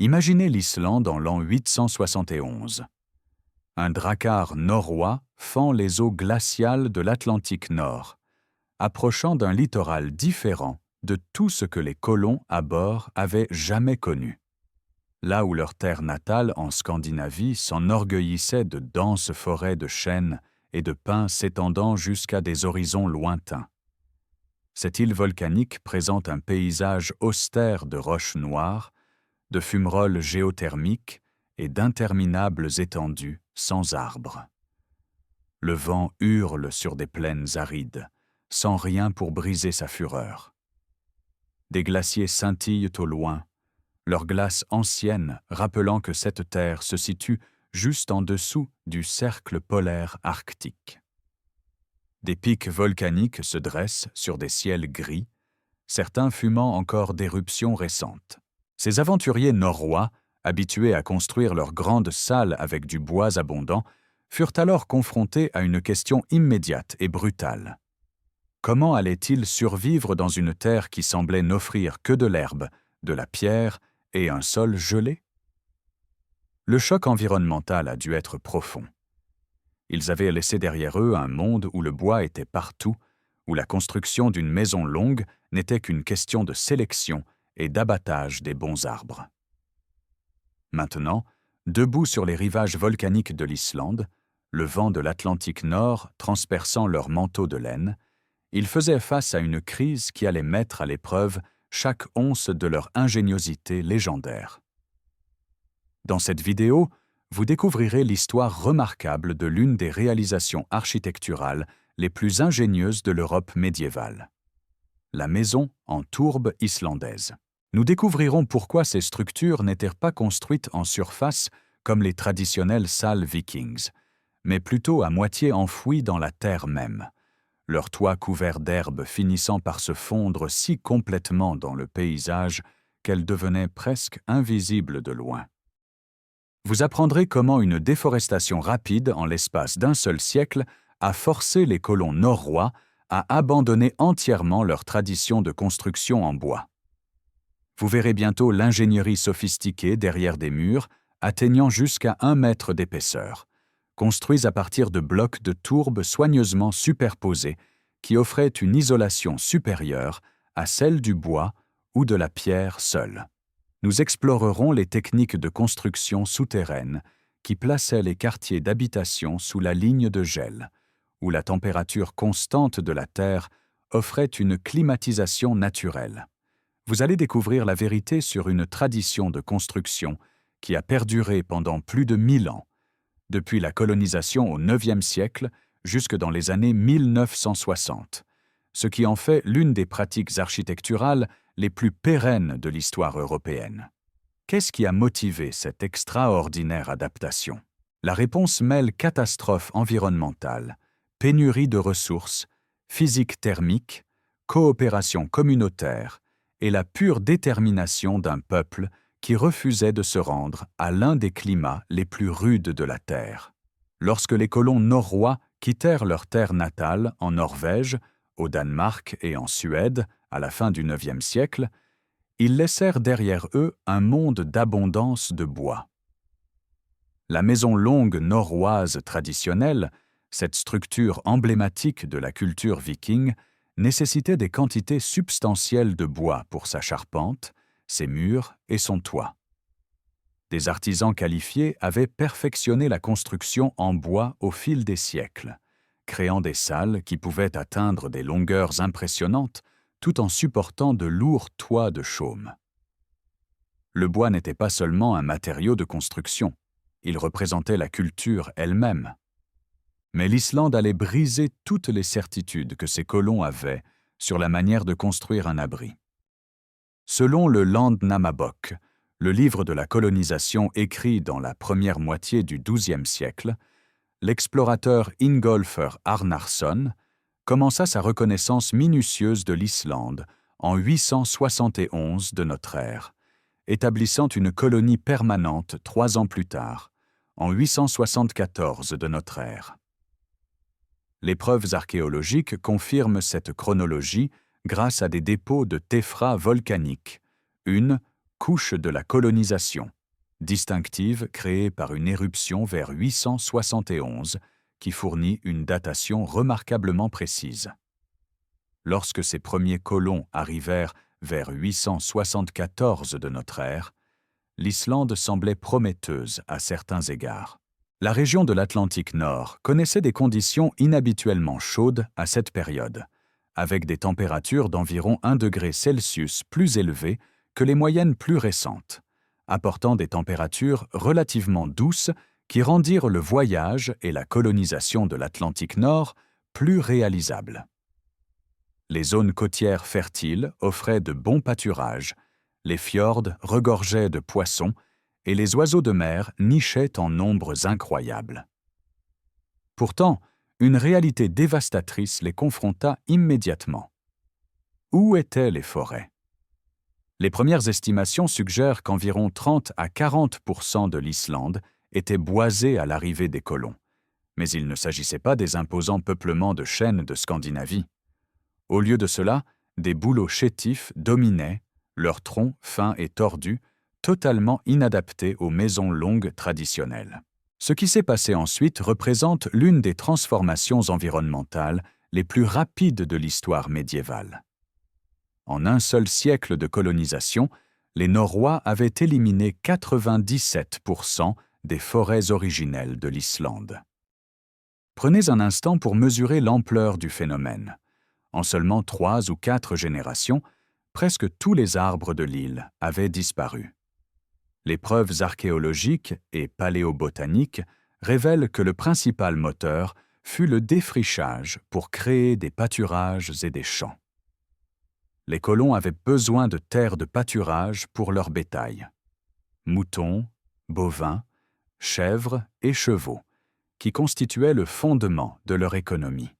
Imaginez l'Islande en l'an 871. Un drakkar norrois fend les eaux glaciales de l'Atlantique Nord, approchant d'un littoral différent de tout ce que les colons à bord avaient jamais connu. Là où leur terre natale en Scandinavie s'enorgueillissait de denses forêts de chênes et de pins s'étendant jusqu'à des horizons lointains. Cette île volcanique présente un paysage austère de roches noires, de fumerolles géothermiques et d'interminables étendues sans arbres. Le vent hurle sur des plaines arides, sans rien pour briser sa fureur. Des glaciers scintillent au loin, leur glace ancienne rappelant que cette terre se situe juste en dessous du cercle polaire arctique. Des pics volcaniques se dressent sur des ciels gris, certains fumant encore d'éruptions récentes. Ces aventuriers norrois, habitués à construire leurs grandes salles avec du bois abondant, furent alors confrontés à une question immédiate et brutale. Comment allaient-ils survivre dans une terre qui semblait n'offrir que de l'herbe, de la pierre et un sol gelé? Le choc environnemental a dû être profond. Ils avaient laissé derrière eux un monde où le bois était partout, où la construction d'une maison longue n'était qu'une question de sélection et d'abattage des bons arbres. Maintenant, debout sur les rivages volcaniques de l'Islande, le vent de l'Atlantique Nord transperçant leur manteau de laine, ils faisaient face à une crise qui allait mettre à l'épreuve chaque once de leur ingéniosité légendaire. Dans cette vidéo, vous découvrirez l'histoire remarquable de l'une des réalisations architecturales les plus ingénieuses de l'Europe médiévale. La maison en tourbe islandaise. Nous découvrirons pourquoi ces structures n'étaient pas construites en surface comme les traditionnelles salles vikings, mais plutôt à moitié enfouies dans la terre même, leurs toits couverts d'herbes finissant par se fondre si complètement dans le paysage qu'elles devenaient presque invisibles de loin. Vous apprendrez comment une déforestation rapide en l'espace d'un seul siècle a forcé les colons norrois à abandonner entièrement leur tradition de construction en bois. Vous verrez bientôt l'ingénierie sophistiquée derrière des murs atteignant jusqu'à 1 mètre d'épaisseur, construits à partir de blocs de tourbe soigneusement superposés qui offraient une isolation supérieure à celle du bois ou de la pierre seule. Nous explorerons les techniques de construction souterraine qui plaçaient les quartiers d'habitation sous la ligne de gel, où la température constante de la terre offrait une climatisation naturelle. Vous allez découvrir la vérité sur une tradition de construction qui a perduré pendant plus de 1000 ans, depuis la colonisation au IXe siècle jusque dans les années 1960, ce qui en fait l'une des pratiques architecturales les plus pérennes de l'histoire européenne. Qu'est-ce qui a motivé cette extraordinaire adaptation? La réponse mêle catastrophe environnementale, pénurie de ressources, physique thermique, coopération communautaire et la pure détermination d'un peuple qui refusait de se rendre à l'un des climats les plus rudes de la Terre. Lorsque les colons norrois quittèrent leur terre natale en Norvège, au Danemark et en Suède à la fin du IXe siècle, ils laissèrent derrière eux un monde d'abondance de bois. La maison longue norroise traditionnelle, cette structure emblématique de la culture viking, nécessitait des quantités substantielles de bois pour sa charpente, ses murs et son toit. Des artisans qualifiés avaient perfectionné la construction en bois au fil des siècles, créant des salles qui pouvaient atteindre des longueurs impressionnantes tout en supportant de lourds toits de chaume. Le bois n'était pas seulement un matériau de construction, il représentait la culture elle-même. Mais l'Islande allait briser toutes les certitudes que ses colons avaient sur la manière de construire un abri. Selon le Landnámabók, le livre de la colonisation écrit dans la première moitié du XIIe siècle, l'explorateur Ingólfur Arnarson commença sa reconnaissance minutieuse de l'Islande en 871 de notre ère, établissant une colonie permanente 3 ans plus tard, en 874 de notre ère. Les preuves archéologiques confirment cette chronologie grâce à des dépôts de téphras volcaniques, une couche de la colonisation, distinctive créée par une éruption vers 871 qui fournit une datation remarquablement précise. Lorsque ces premiers colons arrivèrent vers 874 de notre ère, l'Islande semblait prometteuse à certains égards. La région de l'Atlantique Nord connaissait des conditions inhabituellement chaudes à cette période, avec des températures d'environ 1 degré Celsius plus élevées que les moyennes plus récentes, apportant des températures relativement douces qui rendirent le voyage et la colonisation de l'Atlantique Nord plus réalisables. Les zones côtières fertiles offraient de bons pâturages, les fjords regorgeaient de poissons et les oiseaux de mer nichaient en nombres incroyables. Pourtant, une réalité dévastatrice les confronta immédiatement. Où étaient les forêts? Les premières estimations suggèrent qu'environ 30 à 40% de l'Islande étaient boisés à l'arrivée des colons, mais il ne s'agissait pas des imposants peuplements de chênes de Scandinavie. Au lieu de cela, des bouleaux chétifs dominaient, leurs troncs fins et tordus, totalement inadaptés aux maisons longues traditionnelles. Ce qui s'est passé ensuite représente l'une des transformations environnementales les plus rapides de l'histoire médiévale. En un seul siècle de colonisation, les Norrois avaient éliminé 97% des forêts originelles de l'Islande. Prenez un instant pour mesurer l'ampleur du phénomène. En seulement 3 ou 4 générations, presque tous les arbres de l'île avaient disparu. Les preuves archéologiques et paléobotaniques révèlent que le principal moteur fut le défrichage pour créer des pâturages et des champs. Les colons avaient besoin de terres de pâturage pour leur bétail. Moutons, bovins, chèvres et chevaux, qui constituaient le fondement de leur économie.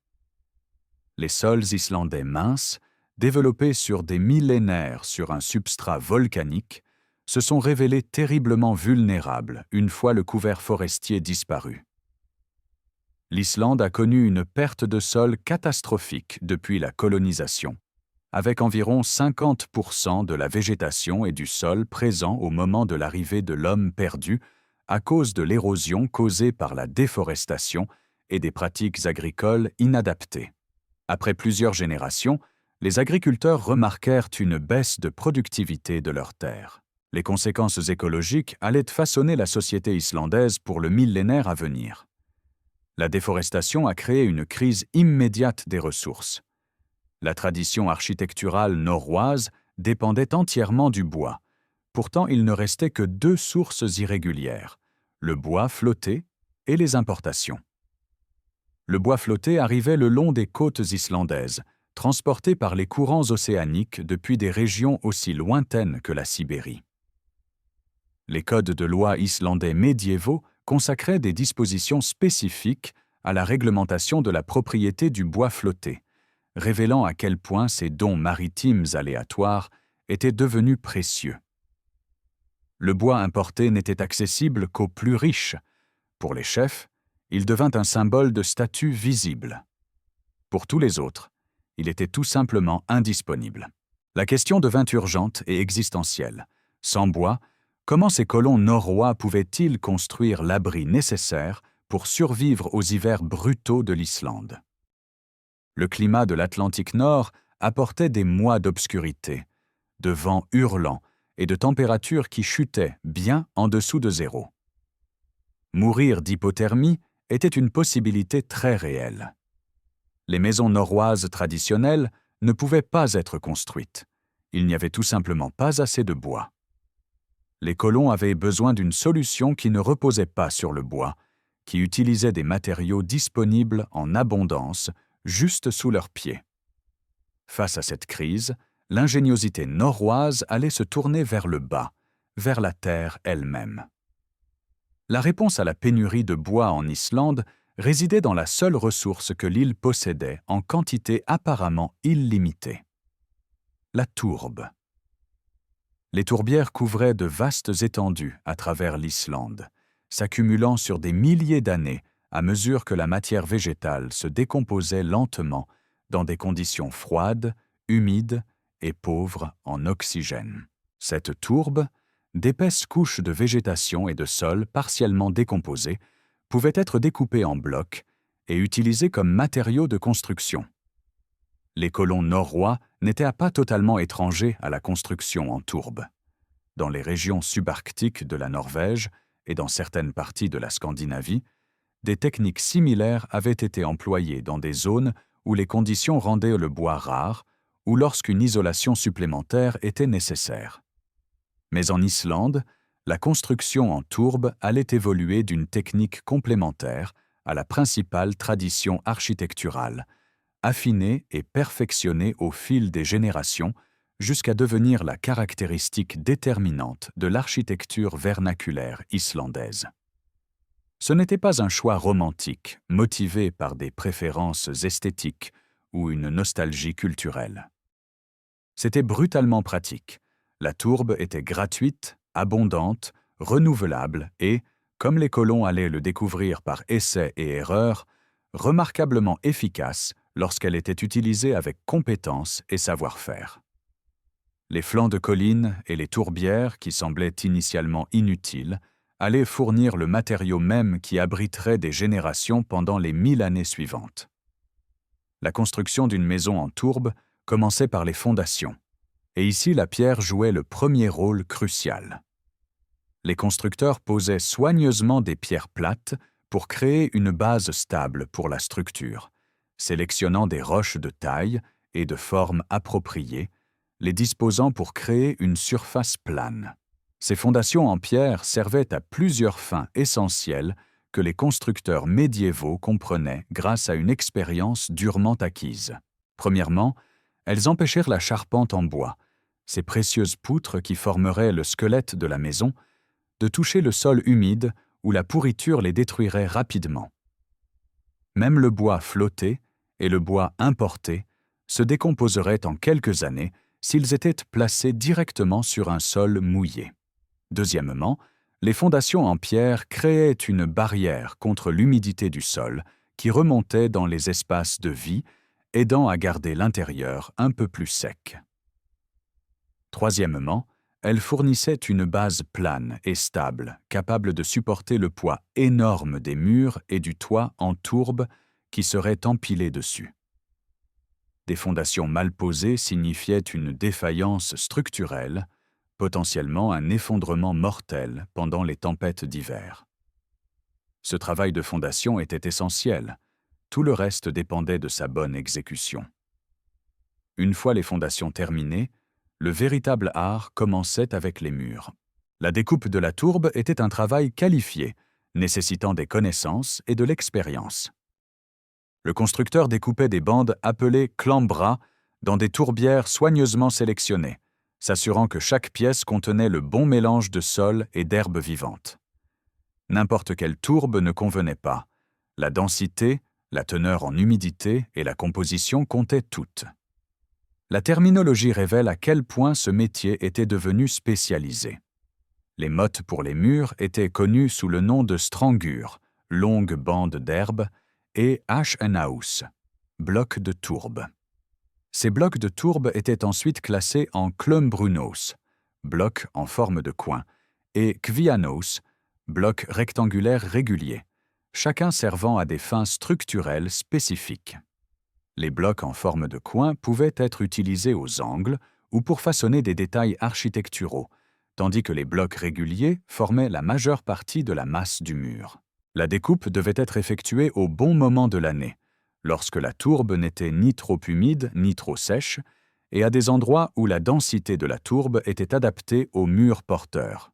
Les sols islandais minces, développés sur des millénaires sur un substrat volcanique, se sont révélés terriblement vulnérables une fois le couvert forestier disparu. L'Islande a connu une perte de sol catastrophique depuis la colonisation, avec environ 50% de la végétation et du sol présents au moment de l'arrivée de l'homme perdu à cause de l'érosion causée par la déforestation et des pratiques agricoles inadaptées. Après plusieurs générations, les agriculteurs remarquèrent une baisse de productivité de leurs terres. Les conséquences écologiques allaient façonner la société islandaise pour le millénaire à venir. La déforestation a créé une crise immédiate des ressources. La tradition architecturale norroise dépendait entièrement du bois. Pourtant, il ne restait que 2 sources irrégulières, le bois flotté et les importations. Le bois flotté arrivait le long des côtes islandaises, transporté par les courants océaniques depuis des régions aussi lointaines que la Sibérie. Les codes de loi islandais médiévaux consacraient des dispositions spécifiques à la réglementation de la propriété du bois flotté, révélant à quel point ces dons maritimes aléatoires étaient devenus précieux. Le bois importé n'était accessible qu'aux plus riches. Pour les chefs, il devint un symbole de statut visible. Pour tous les autres, il était tout simplement indisponible. La question devint urgente et existentielle. Sans bois, comment ces colons norrois pouvaient-ils construire l'abri nécessaire pour survivre aux hivers brutaux de l'Islande? Le climat de l'Atlantique Nord apportait des mois d'obscurité, de vents hurlants et de températures qui chutaient bien en dessous de zéro. Mourir d'hypothermie était une possibilité très réelle. Les maisons norroises traditionnelles ne pouvaient pas être construites. Il n'y avait tout simplement pas assez de bois. Les colons avaient besoin d'une solution qui ne reposait pas sur le bois, qui utilisait des matériaux disponibles en abondance juste sous leurs pieds. Face à cette crise, l'ingéniosité norroise allait se tourner vers le bas, vers la terre elle-même. La réponse à la pénurie de bois en Islande résidait dans la seule ressource que l'île possédait en quantité apparemment illimitée: la tourbe. Les tourbières couvraient de vastes étendues à travers l'Islande, s'accumulant sur des milliers d'années à mesure que la matière végétale se décomposait lentement dans des conditions froides, humides et pauvres en oxygène. Cette tourbe, d'épaisses couches de végétation et de sol partiellement décomposées, pouvaient être découpées en blocs et utilisées comme matériaux de construction. Les colons norrois n'étaient pas totalement étrangers à la construction en tourbe. Dans les régions subarctiques de la Norvège et dans certaines parties de la Scandinavie, des techniques similaires avaient été employées dans des zones où les conditions rendaient le bois rare ou lorsqu'une isolation supplémentaire était nécessaire. Mais en Islande, la construction en tourbe allait évoluer d'une technique complémentaire à la principale tradition architecturale, affinée et perfectionnée au fil des générations jusqu'à devenir la caractéristique déterminante de l'architecture vernaculaire islandaise. Ce n'était pas un choix romantique, motivé par des préférences esthétiques ou une nostalgie culturelle. C'était brutalement pratique. La tourbe était gratuite, abondante, renouvelable et, comme les colons allaient le découvrir par essai et erreur, remarquablement efficace lorsqu'elle était utilisée avec compétence et savoir-faire. Les flancs de collines et les tourbières, qui semblaient initialement inutiles, allaient fournir le matériau même qui abriterait des générations pendant les 1000 années suivantes. La construction d'une maison en tourbe commençait par les fondations, et ici la pierre jouait le premier rôle crucial. Les constructeurs posaient soigneusement des pierres plates pour créer une base stable pour la structure, sélectionnant des roches de taille et de forme appropriées, les disposant pour créer une surface plane. Ces fondations en pierre servaient à plusieurs fins essentielles que les constructeurs médiévaux comprenaient grâce à une expérience durement acquise. Premièrement, elles empêchèrent la charpente en bois, ces précieuses poutres qui formeraient le squelette de la maison, de toucher le sol humide où la pourriture les détruirait rapidement. Même le bois flotté et le bois importé se décomposeraient en quelques années s'ils étaient placés directement sur un sol mouillé. Deuxièmement, les fondations en pierre créaient une barrière contre l'humidité du sol qui remontait dans les espaces de vie, aidant à garder l'intérieur un peu plus sec. Troisièmement, elles fournissaient une base plane et stable, capable de supporter le poids énorme des murs et du toit en tourbe qui seraient empilés dessus. Des fondations mal posées signifiaient une défaillance structurelle, potentiellement un effondrement mortel pendant les tempêtes d'hiver. Ce travail de fondation était essentiel. Tout le reste dépendait de sa bonne exécution. Une fois les fondations terminées, le véritable art commençait avec les murs. La découpe de la tourbe était un travail qualifié, nécessitant des connaissances et de l'expérience. Le constructeur découpait des bandes appelées clambras dans des tourbières soigneusement sélectionnées, s'assurant que chaque pièce contenait le bon mélange de sol et d'herbes vivantes. N'importe quelle tourbe ne convenait pas. La densité, la teneur en humidité et la composition comptaient toutes. La terminologie révèle à quel point ce métier était devenu spécialisé. Les mottes pour les murs étaient connues sous le nom de strangur, longue bande d'herbe, et haus, bloc de tourbe. Ces blocs de tourbe étaient ensuite classés en klömbrunos, blocs en forme de coin, et kvianos, blocs rectangulaires réguliers, chacun servant à des fins structurelles spécifiques. Les blocs en forme de coin pouvaient être utilisés aux angles ou pour façonner des détails architecturaux, tandis que les blocs réguliers formaient la majeure partie de la masse du mur. La découpe devait être effectuée au bon moment de l'année, lorsque la tourbe n'était ni trop humide ni trop sèche, et à des endroits où la densité de la tourbe était adaptée aux murs porteurs.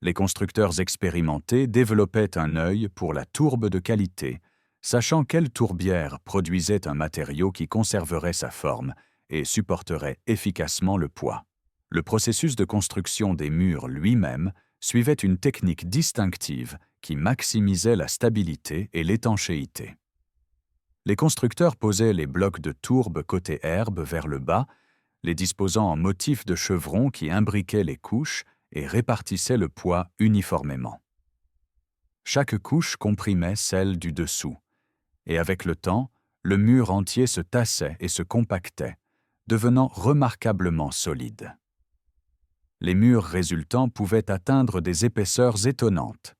Les constructeurs expérimentés développaient un œil pour la tourbe de qualité, sachant quelle tourbière produisait un matériau qui conserverait sa forme et supporterait efficacement le poids. Le processus de construction des murs lui-même suivait une technique distinctive qui maximisait la stabilité et l'étanchéité. Les constructeurs posaient les blocs de tourbe côté herbe vers le bas, les disposant en motifs de chevrons qui imbriquaient les couches et répartissaient le poids uniformément. Chaque couche comprimait celle du dessous, et avec le temps, le mur entier se tassait et se compactait, devenant remarquablement solide. Les murs résultants pouvaient atteindre des épaisseurs étonnantes,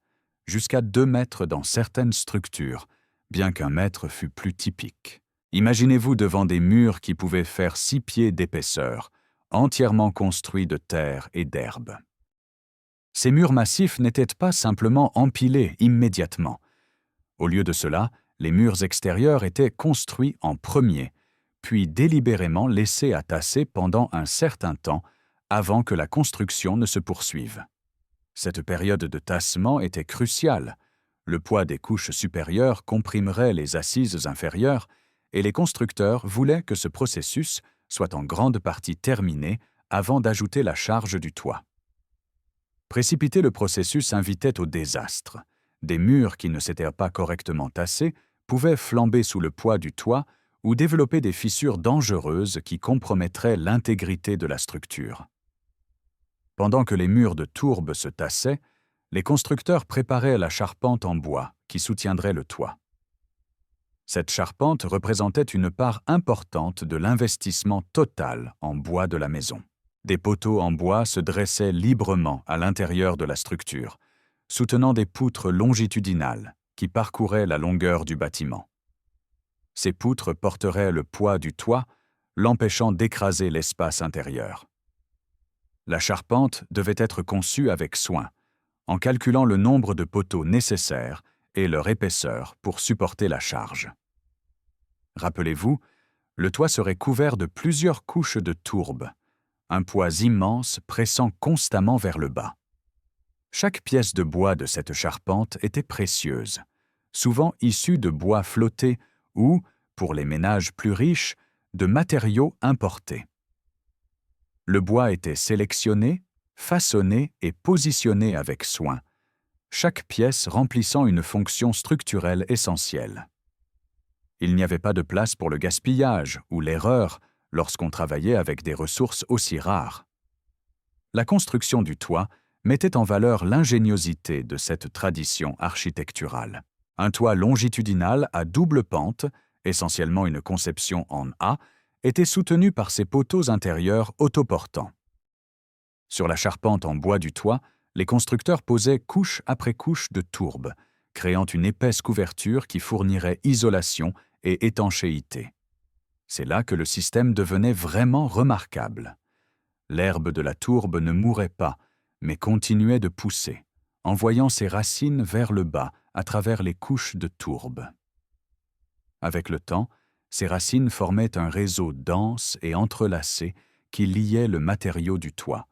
jusqu'à 2 mètres dans certaines structures, bien qu'un mètre fût plus typique. Imaginez-vous devant des murs qui pouvaient faire 6 pieds d'épaisseur, entièrement construits de terre et d'herbe. Ces murs massifs n'étaient pas simplement empilés immédiatement. Au lieu de cela, les murs extérieurs étaient construits en premier, puis délibérément laissés à tasser pendant un certain temps avant que la construction ne se poursuive. Cette période de tassement était cruciale. Le poids des couches supérieures comprimerait les assises inférieures et les constructeurs voulaient que ce processus soit en grande partie terminé avant d'ajouter la charge du toit. Précipiter le processus invitait au désastre. Des murs qui ne s'étaient pas correctement tassés pouvaient flamber sous le poids du toit ou développer des fissures dangereuses qui compromettraient l'intégrité de la structure. Pendant que les murs de tourbe se tassaient, les constructeurs préparaient la charpente en bois qui soutiendrait le toit. Cette charpente représentait une part importante de l'investissement total en bois de la maison. Des poteaux en bois se dressaient librement à l'intérieur de la structure, soutenant des poutres longitudinales qui parcouraient la longueur du bâtiment. Ces poutres porteraient le poids du toit, l'empêchant d'écraser l'espace intérieur. La charpente devait être conçue avec soin, en calculant le nombre de poteaux nécessaires et leur épaisseur pour supporter la charge. Rappelez-vous, le toit serait couvert de plusieurs couches de tourbe, un poids immense pressant constamment vers le bas. Chaque pièce de bois de cette charpente était précieuse, souvent issue de bois flotté ou, pour les ménages plus riches, de matériaux importés. Le bois était sélectionné, façonné et positionné avec soin, chaque pièce remplissant une fonction structurelle essentielle. Il n'y avait pas de place pour le gaspillage ou l'erreur lorsqu'on travaillait avec des ressources aussi rares. La construction du toit mettait en valeur l'ingéniosité de cette tradition architecturale. Un toit longitudinal à double pente, essentiellement une conception en A, était soutenu par ses poteaux intérieurs autoportants. Sur la charpente en bois du toit, les constructeurs posaient couche après couche de tourbe, créant une épaisse couverture qui fournirait isolation et étanchéité. C'est là que le système devenait vraiment remarquable. L'herbe de la tourbe ne mourait pas, mais continuait de pousser, envoyant ses racines vers le bas à travers les couches de tourbe. Avec le temps, ces racines formaient un réseau dense et entrelacé qui liait le matériau du toit,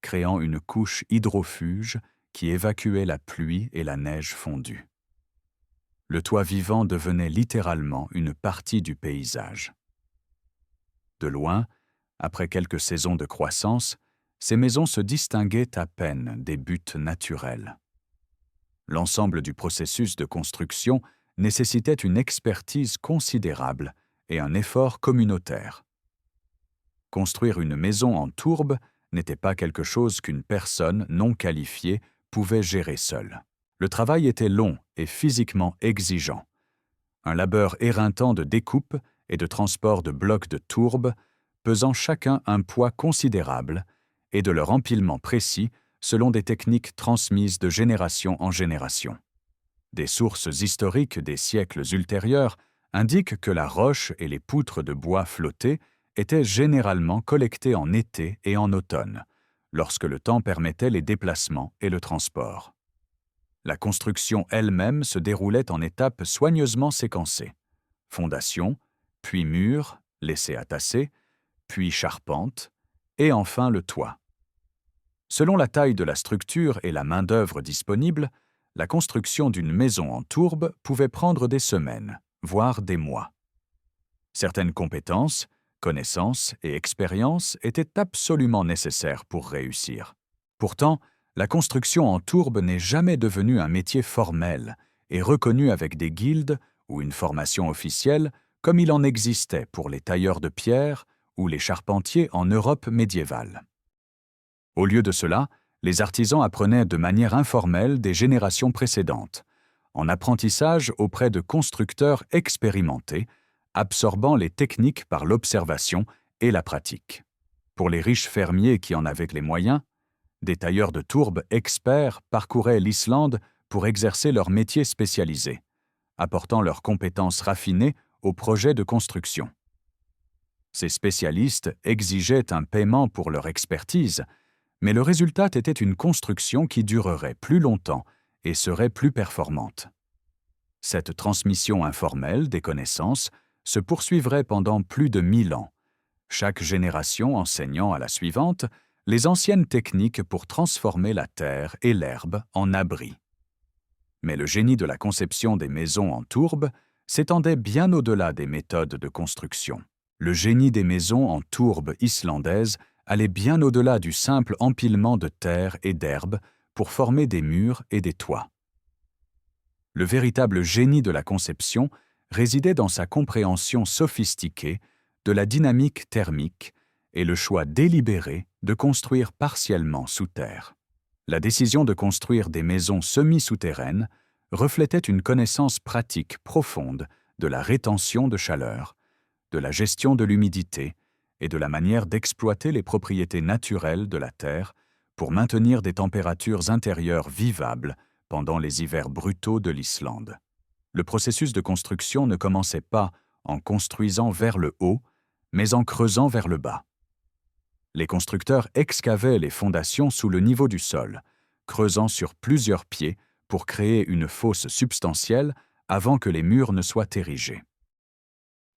créant une couche hydrofuge qui évacuait la pluie et la neige fondue. Le toit vivant devenait littéralement une partie du paysage. De loin, après quelques saisons de croissance, ces maisons se distinguaient à peine des buttes naturelles. L'ensemble du processus de construction nécessitait une expertise considérable et un effort communautaire. Construire une maison en tourbe n'était pas quelque chose qu'une personne non qualifiée pouvait gérer seule. Le travail était long et physiquement exigeant. Un labeur éreintant de découpe et de transport de blocs de tourbe, pesant chacun un poids considérable, et de leur empilement précis selon des techniques transmises de génération en génération. Des sources historiques des siècles ultérieurs indiquent que la roche et les poutres de bois flottés étaient généralement collectées en été et en automne, lorsque le temps permettait les déplacements et le transport. La construction elle-même se déroulait en étapes soigneusement séquencées. Fondation, puis mur, laissé à tasser, puis charpente, et enfin le toit. Selon la taille de la structure et la main-d'œuvre disponible, la construction d'une maison en tourbe pouvait prendre des semaines, voire des mois. Certaines compétences, connaissances et expériences étaient absolument nécessaires pour réussir. Pourtant, la construction en tourbe n'est jamais devenue un métier formel et reconnu avec des guildes ou une formation officielle comme il en existait pour les tailleurs de pierre ou les charpentiers en Europe médiévale. Au lieu de cela, les artisans apprenaient de manière informelle des générations précédentes, en apprentissage auprès de constructeurs expérimentés, absorbant les techniques par l'observation et la pratique. Pour les riches fermiers qui en avaient les moyens, Des tailleurs de tourbe experts parcouraient l'Islande pour exercer leur métier spécialisé, apportant leurs compétences raffinées aux projets de construction. Ces spécialistes exigeaient un paiement pour leur expertise, mais le résultat était une construction qui durerait plus longtemps et serait plus performante. Cette transmission informelle des connaissances se poursuivrait pendant plus de 1000 ans, chaque génération enseignant à la suivante les anciennes techniques pour transformer la terre et l'herbe en abris. Mais le génie de la conception des maisons en tourbe s'étendait bien au-delà des méthodes de construction. Le génie des maisons en tourbe islandaise allait bien au-delà du simple empilement de terre et d'herbe pour former des murs et des toits. Le véritable génie de la conception résidait dans sa compréhension sophistiquée de la dynamique thermique et le choix délibéré de construire partiellement sous terre. La décision de construire des maisons semi-souterraines reflétait une connaissance pratique profonde de la rétention de chaleur, de la gestion de l'humidité et de la manière d'exploiter les propriétés naturelles de la terre pour maintenir des températures intérieures vivables pendant les hivers brutaux de l'Islande. Le processus de construction ne commençait pas en construisant vers le haut, mais en creusant vers le bas. Les constructeurs excavaient les fondations sous le niveau du sol, creusant sur plusieurs pieds pour créer une fosse substantielle avant que les murs ne soient érigés.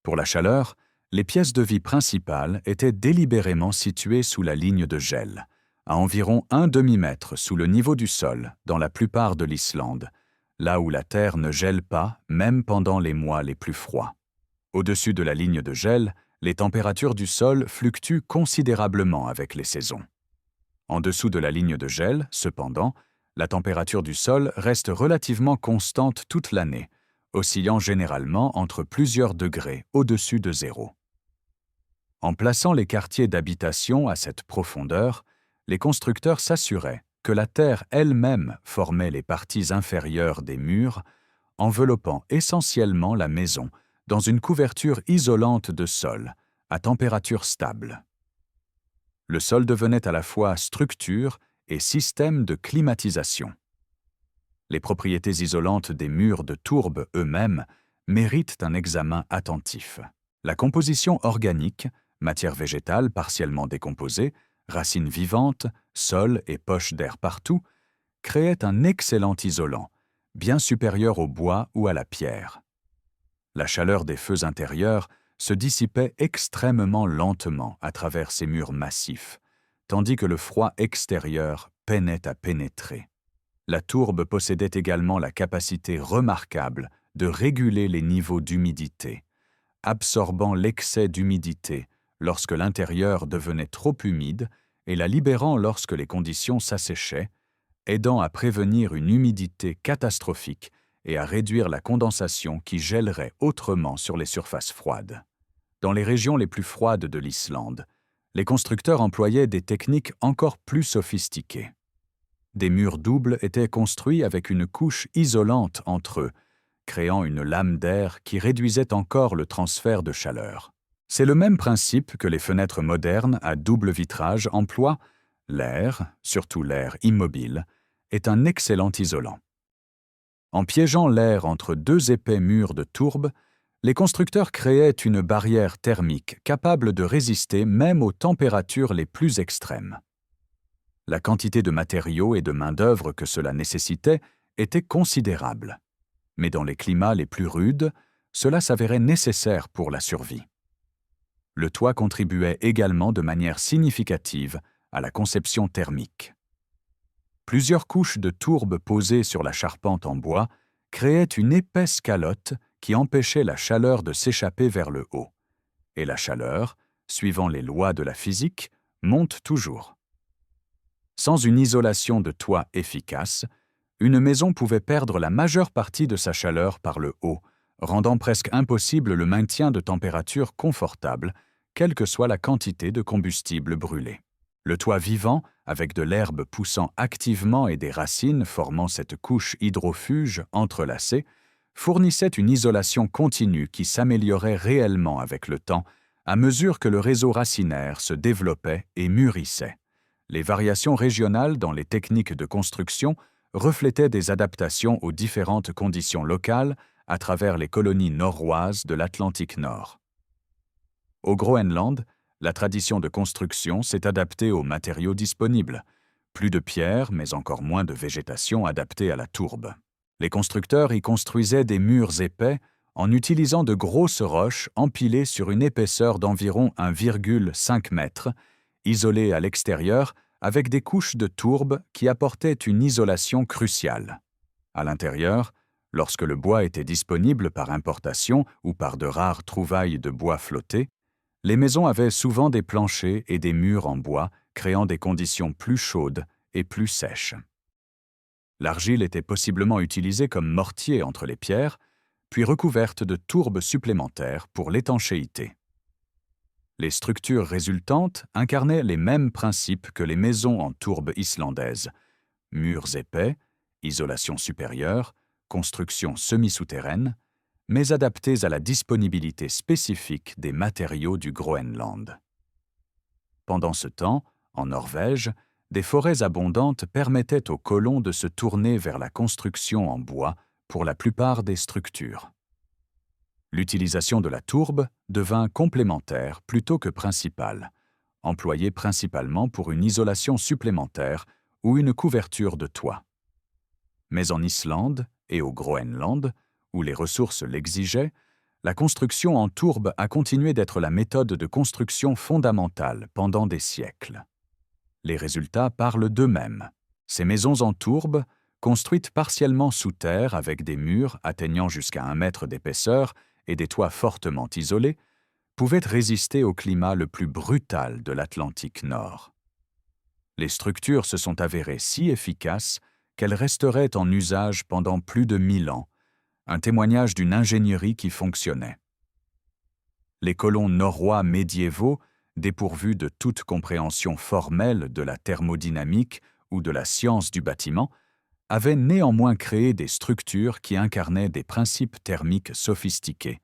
Pour la chaleur, les pièces de vie principales étaient délibérément situées sous la ligne de gel, à environ 1 demi-mètre sous le niveau du sol dans la plupart de l'Islande, là où la terre ne gèle pas même pendant les mois les plus froids. Au-dessus de la ligne de gel, les températures du sol fluctuent considérablement avec les saisons. En dessous de la ligne de gel, cependant, la température du sol reste relativement constante toute l'année, oscillant généralement entre plusieurs degrés au-dessus de zéro. En plaçant les quartiers d'habitation à cette profondeur, les constructeurs s'assuraient que la terre elle-même formait les parties inférieures des murs, enveloppant essentiellement la maison dans une couverture isolante de sol, à température stable. Le sol devenait à la fois structure et système de climatisation. Les propriétés isolantes des murs de tourbe eux-mêmes méritent un examen attentif. La composition organique, matière végétale partiellement décomposée, racines vivantes, sol et poches d'air partout, créait un excellent isolant, bien supérieur au bois ou à la pierre. La chaleur des feux intérieurs se dissipait extrêmement lentement à travers ces murs massifs, tandis que le froid extérieur peinait à pénétrer. La tourbe possédait également la capacité remarquable de réguler les niveaux d'humidité, absorbant l'excès d'humidité lorsque l'intérieur devenait trop humide et la libérant lorsque les conditions s'asséchaient, aidant à prévenir une humidité catastrophique et à réduire la condensation qui gèlerait autrement sur les surfaces froides. Dans les régions les plus froides de l'Islande, les constructeurs employaient des techniques encore plus sophistiquées. Des murs doubles étaient construits avec une couche isolante entre eux, créant une lame d'air qui réduisait encore le transfert de chaleur. C'est le même principe que les fenêtres modernes à double vitrage emploient. L'air, surtout l'air immobile, est un excellent isolant. En piégeant l'air entre deux épais murs de tourbe, les constructeurs créaient une barrière thermique capable de résister même aux températures les plus extrêmes. La quantité de matériaux et de main-d'œuvre que cela nécessitait était considérable. Mais dans les climats les plus rudes, cela s'avérait nécessaire pour la survie. Le toit contribuait également de manière significative à la conception thermique. Plusieurs couches de tourbe posées sur la charpente en bois créaient une épaisse calotte qui empêchait la chaleur de s'échapper vers le haut. Et la chaleur, suivant les lois de la physique, monte toujours. Sans une isolation de toit efficace, une maison pouvait perdre la majeure partie de sa chaleur par le haut, rendant presque impossible le maintien de températures confortables, quelle que soit la quantité de combustible brûlé. Le toit vivant, avec de l'herbe poussant activement et des racines formant cette couche hydrofuge entrelacée, fournissait une isolation continue qui s'améliorait réellement avec le temps, à mesure que le réseau racinaire se développait et mûrissait. Les variations régionales dans les techniques de construction reflétaient des adaptations aux différentes conditions locales à travers les colonies norroises de l'Atlantique Nord. Au Groenland, la tradition de construction s'est adaptée aux matériaux disponibles. Plus de pierres, mais encore moins de végétation adaptée à la tourbe. Les constructeurs y construisaient des murs épais en utilisant de grosses roches empilées sur une épaisseur d'environ 1,5 m, isolées à l'extérieur avec des couches de tourbe qui apportaient une isolation cruciale. À l'intérieur, lorsque le bois était disponible par importation ou par de rares trouvailles de bois flotté, les maisons avaient souvent des planchers et des murs en bois, créant des conditions plus chaudes et plus sèches. L'argile était possiblement utilisée comme mortier entre les pierres, puis recouverte de tourbes supplémentaires pour l'étanchéité. Les structures résultantes incarnaient les mêmes principes que les maisons en tourbe islandaise: murs épais, isolation supérieure, construction semi-souterraine, mais adaptées à la disponibilité spécifique des matériaux du Groenland. Pendant ce temps, en Norvège, des forêts abondantes permettaient aux colons de se tourner vers la construction en bois pour la plupart des structures. L'utilisation de la tourbe devint complémentaire plutôt que principale, employée principalement pour une isolation supplémentaire ou une couverture de toit. Mais en Islande et au Groenland, où les ressources l'exigeaient, la construction en tourbe a continué d'être la méthode de construction fondamentale pendant des siècles. Les résultats parlent d'eux-mêmes. Ces maisons en tourbe, construites partiellement sous terre avec des murs atteignant jusqu'à 1 mètre d'épaisseur et des toits fortement isolés, pouvaient résister au climat le plus brutal de l'Atlantique Nord. Les structures se sont avérées si efficaces qu'elles resteraient en usage pendant plus de 1000 ans, un témoignage d'une ingénierie qui fonctionnait. Les colons norrois médiévaux, dépourvus de toute compréhension formelle de la thermodynamique ou de la science du bâtiment, avaient néanmoins créé des structures qui incarnaient des principes thermiques sophistiqués,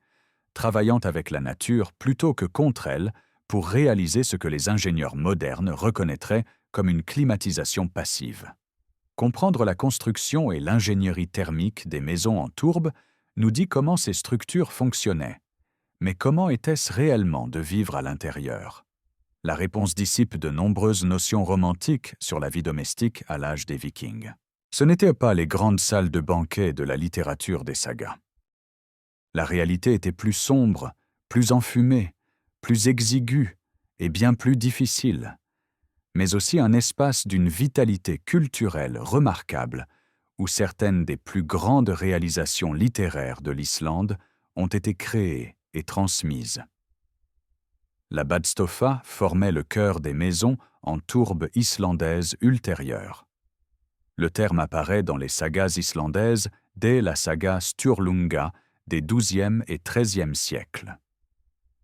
travaillant avec la nature plutôt que contre elle pour réaliser ce que les ingénieurs modernes reconnaîtraient comme une climatisation passive. Comprendre la construction et l'ingénierie thermique des maisons en tourbe nous dit comment ces structures fonctionnaient. Mais comment était-ce réellement de vivre à l'intérieur? La réponse dissipe de nombreuses notions romantiques sur la vie domestique à l'âge des Vikings. Ce n'étaient pas les grandes salles de banquet de la littérature des sagas. La réalité était plus sombre, plus enfumée, plus exiguë et bien plus difficile, mais aussi un espace d'une vitalité culturelle remarquable où certaines des plus grandes réalisations littéraires de l'Islande ont été créées et transmises. La Badstofa formait le cœur des maisons en tourbe islandaise ultérieure. Le terme apparaît dans les sagas islandaises dès la saga Sturlunga des XIIe et XIIIe siècles.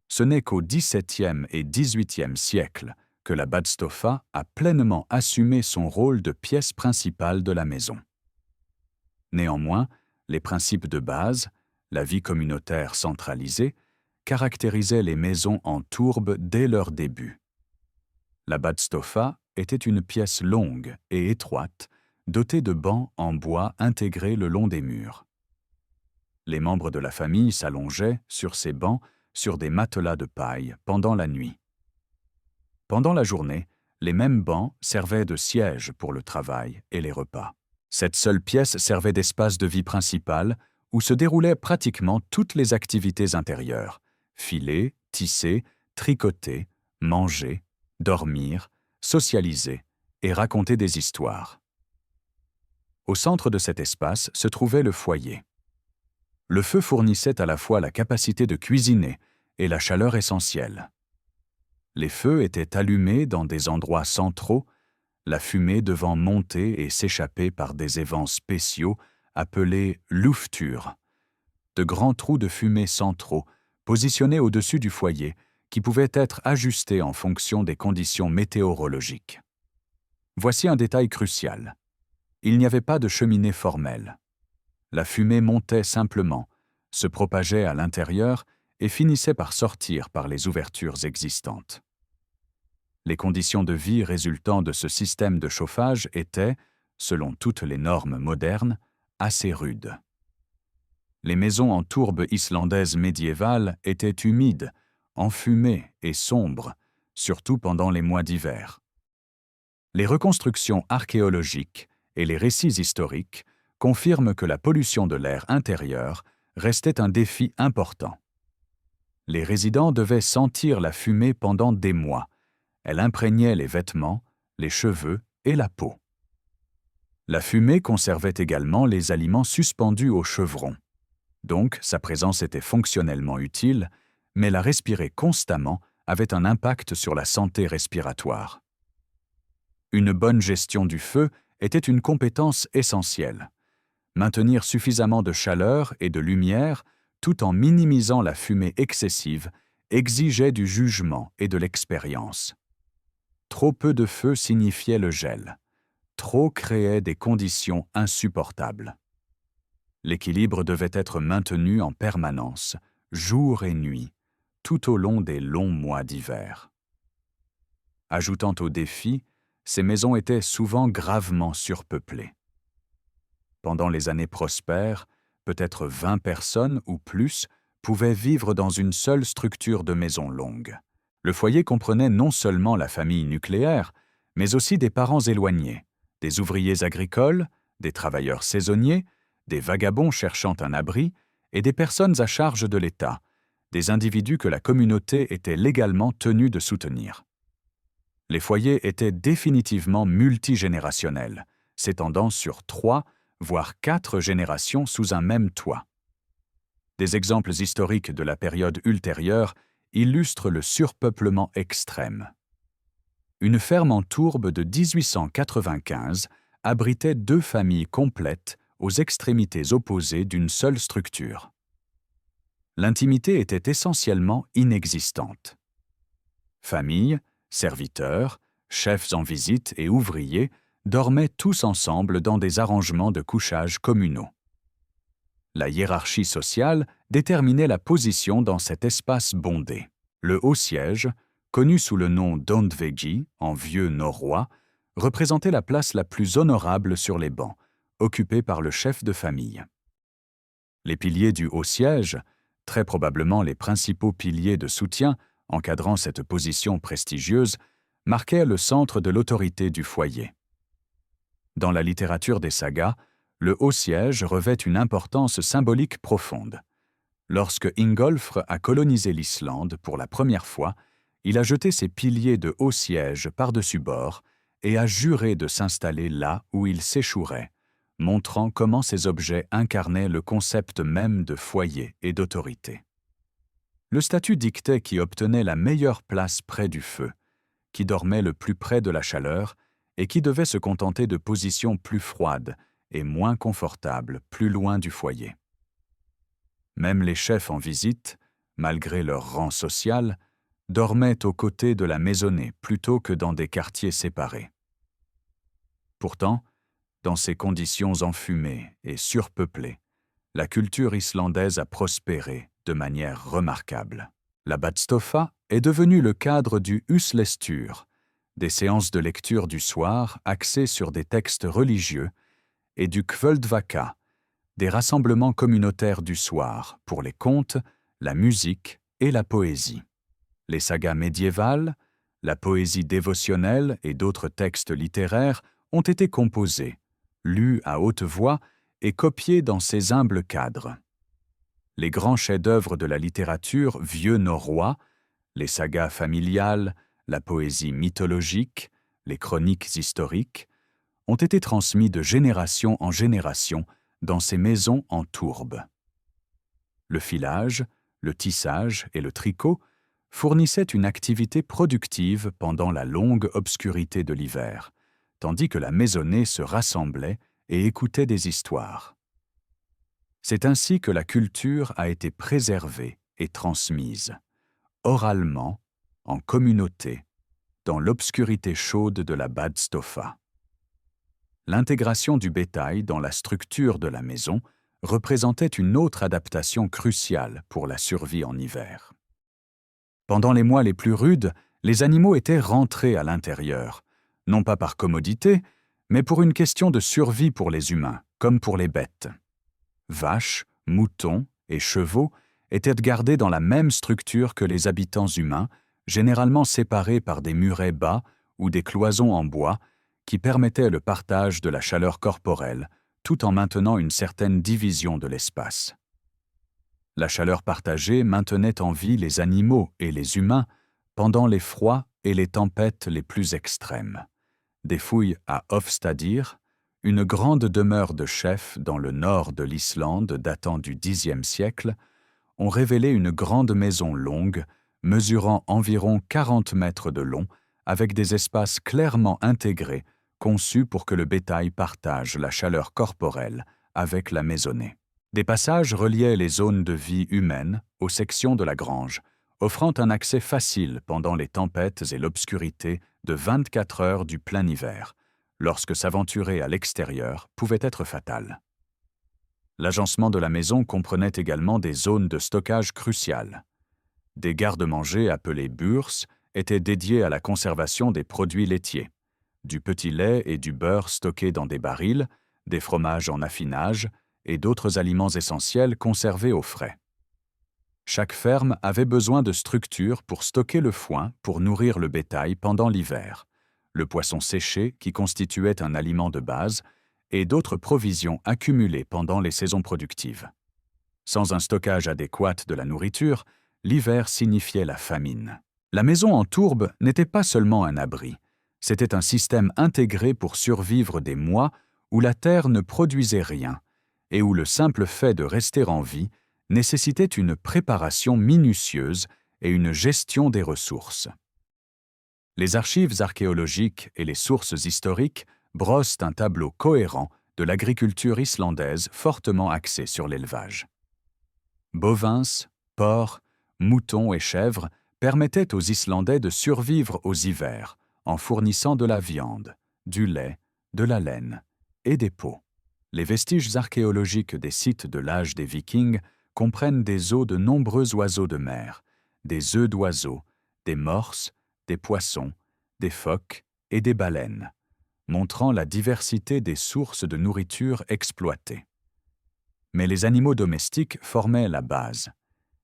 Ce n'est qu'au XVIIe et XVIIIe siècle que la Badstofa a pleinement assumé son rôle de pièce principale de la maison. Néanmoins, les principes de base, la vie communautaire centralisée, caractérisaient les maisons en tourbe dès leur début. La Badstofa était une pièce longue et étroite, dotée de bancs en bois intégrés le long des murs. Les membres de la famille s'allongeaient, sur ces bancs, sur des matelas de paille pendant la nuit. Pendant la journée, les mêmes bancs servaient de sièges pour le travail et les repas. Cette seule pièce servait d'espace de vie principal où se déroulaient pratiquement toutes les activités intérieures: filer, tisser, tricoter, manger, dormir, socialiser et raconter des histoires. Au centre de cet espace se trouvait le foyer. Le feu fournissait à la fois la capacité de cuisiner et la chaleur essentielle. Les feux étaient allumés dans des endroits centraux, la fumée devant monter et s'échapper par des évents spéciaux appelés loufturs, de grands trous de fumée centraux positionnés au-dessus du foyer qui pouvaient être ajustés en fonction des conditions météorologiques. Voici un détail crucial. Il n'y avait pas de cheminée formelle. La fumée montait simplement, se propageait à l'intérieur et finissait par sortir par les ouvertures existantes. Les conditions de vie résultant de ce système de chauffage étaient, selon toutes les normes modernes, assez rudes. Les maisons en tourbe islandaise médiévale étaient humides, enfumées et sombres, surtout pendant les mois d'hiver. Les reconstructions archéologiques et les récits historiques confirment que la pollution de l'air intérieur restait un défi important. Les résidents devaient sentir la fumée pendant des mois. Elle imprégnait les vêtements, les cheveux et la peau. La fumée conservait également les aliments suspendus au chevron. Donc, sa présence était fonctionnellement utile, mais la respirer constamment avait un impact sur la santé respiratoire. Une bonne gestion du feu était une compétence essentielle. Maintenir suffisamment de chaleur et de lumière, tout en minimisant la fumée excessive, exigeait du jugement et de l'expérience. Trop peu de feu signifiait le gel. Trop créait des conditions insupportables. L'équilibre devait être maintenu en permanence, jour et nuit, tout au long des longs mois d'hiver. Ajoutant au défi, ces maisons étaient souvent gravement surpeuplées. Pendant les années prospères, peut-être 20 personnes ou plus pouvaient vivre dans une seule structure de maison longue. Le foyer comprenait non seulement la famille nucléaire, mais aussi des parents éloignés, des ouvriers agricoles, des travailleurs saisonniers, des vagabonds cherchant un abri et des personnes à charge de l'État, des individus que la communauté était légalement tenue de soutenir. Les foyers étaient définitivement multigénérationnels, s'étendant sur 3, voire 4 générations sous un même toit. Des exemples historiques de la période ultérieure illustrent le surpeuplement extrême. Une ferme en tourbe de 1895 abritait 2 familles complètes aux extrémités opposées d'une seule structure. L'intimité était essentiellement inexistante. Familles, serviteurs, chefs en visite et ouvriers dormaient tous ensemble dans des arrangements de couchage communaux. La hiérarchie sociale déterminait la position dans cet espace bondé. Le haut siège, connu sous le nom d'Ondvegi, en vieux norrois, représentait la place la plus honorable sur les bancs, occupée par le chef de famille. Les piliers du haut siège, très probablement les principaux piliers de soutien encadrant cette position prestigieuse, marquaient le centre de l'autorité du foyer. Dans la littérature des sagas, le haut siège revêt une importance symbolique profonde. Lorsque Ingolfr a colonisé l'Islande pour la première fois, il a jeté ses piliers de haut siège par-dessus bord et a juré de s'installer là où il s'échouerait, montrant comment ces objets incarnaient le concept même de foyer et d'autorité. Le statut dictait qui obtenait la meilleure place près du feu, qui dormait le plus près de la chaleur et qui devait se contenter de positions plus froides et moins confortables plus loin du foyer. Même les chefs en visite, malgré leur rang social, dormaient aux côtés de la maisonnée plutôt que dans des quartiers séparés. Pourtant, dans ces conditions enfumées et surpeuplées, la culture islandaise a prospéré de manière remarquable. La Badstofa est devenue le cadre du Huslestur, des séances de lecture du soir axées sur des textes religieux, et du Kvöldvaka, des rassemblements communautaires du soir pour les contes, la musique et la poésie. Les sagas médiévales, la poésie dévotionnelle et d'autres textes littéraires ont été composés, lus à haute voix et copiés dans ces humbles cadres. Les grands chefs-d'œuvre de la littérature vieux norrois, les sagas familiales, la poésie mythologique, les chroniques historiques, ont été transmis de génération en génération dans ces maisons en tourbe. Le filage, le tissage et le tricot fournissaient une activité productive pendant la longue obscurité de l'hiver, tandis que la maisonnée se rassemblait et écoutait des histoires. C'est ainsi que la culture a été préservée et transmise, oralement, en communauté, dans l'obscurité chaude de la Badstofa. L'intégration du bétail dans la structure de la maison représentait une autre adaptation cruciale pour la survie en hiver. Pendant les mois les plus rudes, les animaux étaient rentrés à l'intérieur, non pas par commodité, mais pour une question de survie pour les humains, comme pour les bêtes. Vaches, moutons et chevaux étaient gardés dans la même structure que les habitants humains, généralement séparés par des murets bas ou des cloisons en bois qui permettaient le partage de la chaleur corporelle, tout en maintenant une certaine division de l'espace. La chaleur partagée maintenait en vie les animaux et les humains pendant les froids et les tempêtes les plus extrêmes. Des fouilles à Hofstaddir, une grande demeure de chef dans le nord de l'Islande datant du Xe siècle, ont révélé une grande maison longue, mesurant environ 40 mètres de long, avec des espaces clairement intégrés, conçus pour que le bétail partage la chaleur corporelle avec la maisonnée. Des passages reliaient les zones de vie humaines aux sections de la grange, offrant un accès facile pendant les tempêtes et l'obscurité de 24 heures du plein hiver, lorsque s'aventurer à l'extérieur pouvait être fatal. L'agencement de la maison comprenait également des zones de stockage cruciales. Des garde-manger appelés burs étaient dédiés à la conservation des produits laitiers, du petit lait et du beurre stockés dans des barils, des fromages en affinage et d'autres aliments essentiels conservés au frais. Chaque ferme avait besoin de structures pour stocker le foin pour nourrir le bétail pendant l'hiver, le poisson séché qui constituait un aliment de base et d'autres provisions accumulées pendant les saisons productives. Sans un stockage adéquat de la nourriture, l'hiver signifiait la famine. La maison en tourbe n'était pas seulement un abri, c'était un système intégré pour survivre des mois où la terre ne produisait rien et où le simple fait de rester en vie nécessitait une préparation minutieuse et une gestion des ressources. Les archives archéologiques et les sources historiques brossent un tableau cohérent de l'agriculture islandaise fortement axée sur l'élevage. Bovins, porcs, moutons et chèvres permettaient aux Islandais de survivre aux hivers en fournissant de la viande, du lait, de la laine et des peaux. Les vestiges archéologiques des sites de l'âge des Vikings comprennent des os de nombreux oiseaux de mer, des œufs d'oiseaux, des morses, des poissons, des phoques et des baleines, montrant la diversité des sources de nourriture exploitées. Mais les animaux domestiques formaient la base,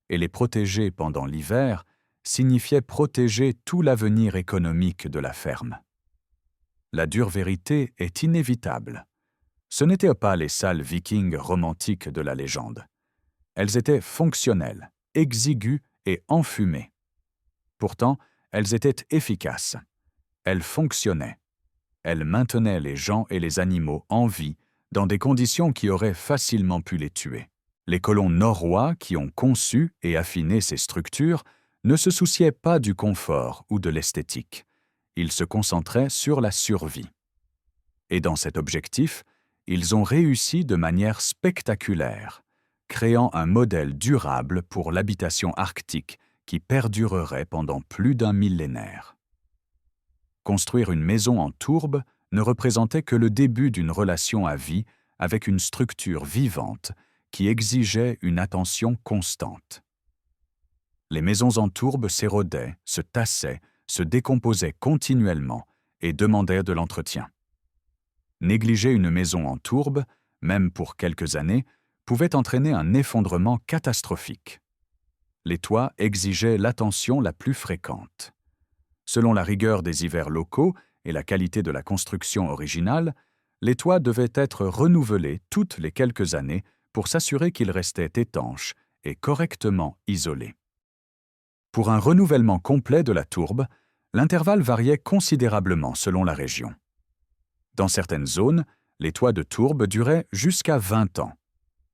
et les protéger pendant l'hiver signifiait protéger tout l'avenir économique de la ferme. La dure vérité est inévitable. Ce n'étaient pas les salles vikings romantiques de la légende. Elles étaient fonctionnelles, exiguës et enfumées. Pourtant, elles étaient efficaces. Elles fonctionnaient. Elles maintenaient les gens et les animaux en vie dans des conditions qui auraient facilement pu les tuer. Les colons norrois qui ont conçu et affiné ces structures ne se souciaient pas du confort ou de l'esthétique. Ils se concentraient sur la survie. Et dans cet objectif, ils ont réussi de manière spectaculaire, créant un modèle durable pour l'habitation arctique qui perdurerait pendant plus d'un millénaire. Construire une maison en tourbe ne représentait que le début d'une relation à vie avec une structure vivante qui exigeait une attention constante. Les maisons en tourbe s'érodaient, se tassaient, se décomposaient continuellement et demandaient de l'entretien. Négliger une maison en tourbe, même pour quelques années, pouvait entraîner un effondrement catastrophique. Les toits exigeaient l'attention la plus fréquente. Selon la rigueur des hivers locaux et la qualité de la construction originale, les toits devaient être renouvelés toutes les quelques années pour s'assurer qu'ils restaient étanches et correctement isolés. Pour un renouvellement complet de la tourbe, l'intervalle variait considérablement selon la région. Dans certaines zones, les toits de tourbe duraient jusqu'à 20 ans.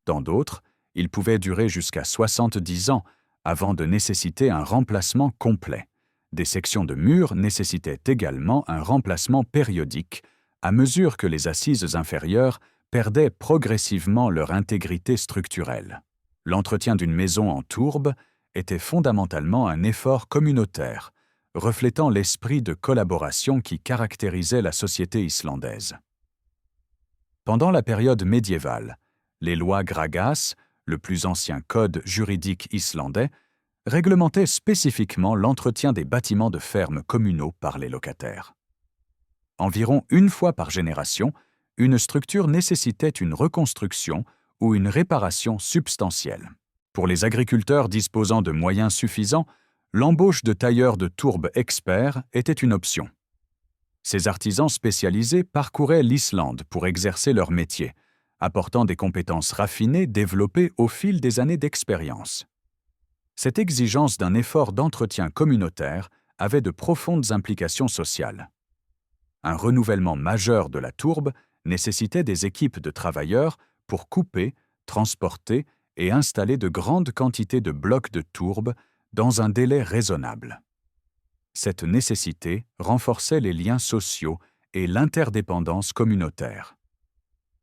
Dans d'autres, ils pouvaient durer jusqu'à 70 ans avant de nécessiter un remplacement complet. Des sections de murs nécessitaient également un remplacement périodique à mesure que les assises inférieures perdaient progressivement leur intégrité structurelle. L'entretien d'une maison en tourbe était fondamentalement un effort communautaire, reflétant l'esprit de collaboration qui caractérisait la société islandaise. Pendant la période médiévale, les lois Gragas, le plus ancien code juridique islandais, réglementait spécifiquement l'entretien des bâtiments de ferme communaux par les locataires. Environ une fois par génération, une structure nécessitait une reconstruction ou une réparation substantielle. Pour les agriculteurs disposant de moyens suffisants, l'embauche de tailleurs de tourbe experts était une option. Ces artisans spécialisés parcouraient l'Islande pour exercer leur métier, apportant des compétences raffinées développées au fil des années d'expérience. Cette exigence d'un effort d'entretien communautaire avait de profondes implications sociales. Un renouvellement majeur de la tourbe nécessitait des équipes de travailleurs pour couper, transporter et installer de grandes quantités de blocs de tourbe dans un délai raisonnable. Cette nécessité renforçait les liens sociaux et l'interdépendance communautaire.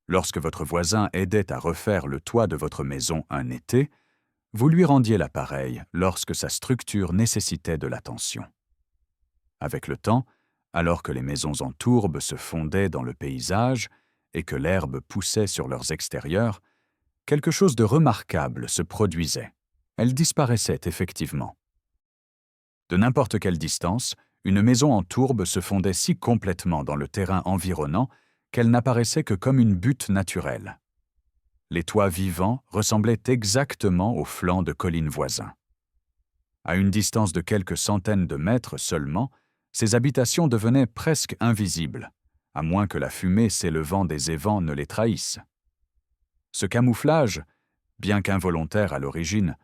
Lorsque votre voisin aidait à refaire le toit de votre maison un été, vous lui rendiez l'appareil lorsque sa structure nécessitait de l'attention. Avec le temps, alors que les maisons en tourbe se fondaient dans le paysage et que l'herbe poussait sur leurs extérieurs, quelque chose de remarquable se produisait. Elle disparaissait effectivement. De n'importe quelle distance, une maison en tourbe se fondait si complètement dans le terrain environnant qu'elle n'apparaissait que comme une butte naturelle. Les toits vivants ressemblaient exactement aux flancs de collines voisins. À une distance de quelques centaines de mètres seulement, ces habitations devenaient presque invisibles, à moins que la fumée s'élevant des évents ne les trahisse. Ce camouflage, bien qu'involontaire à l'origine,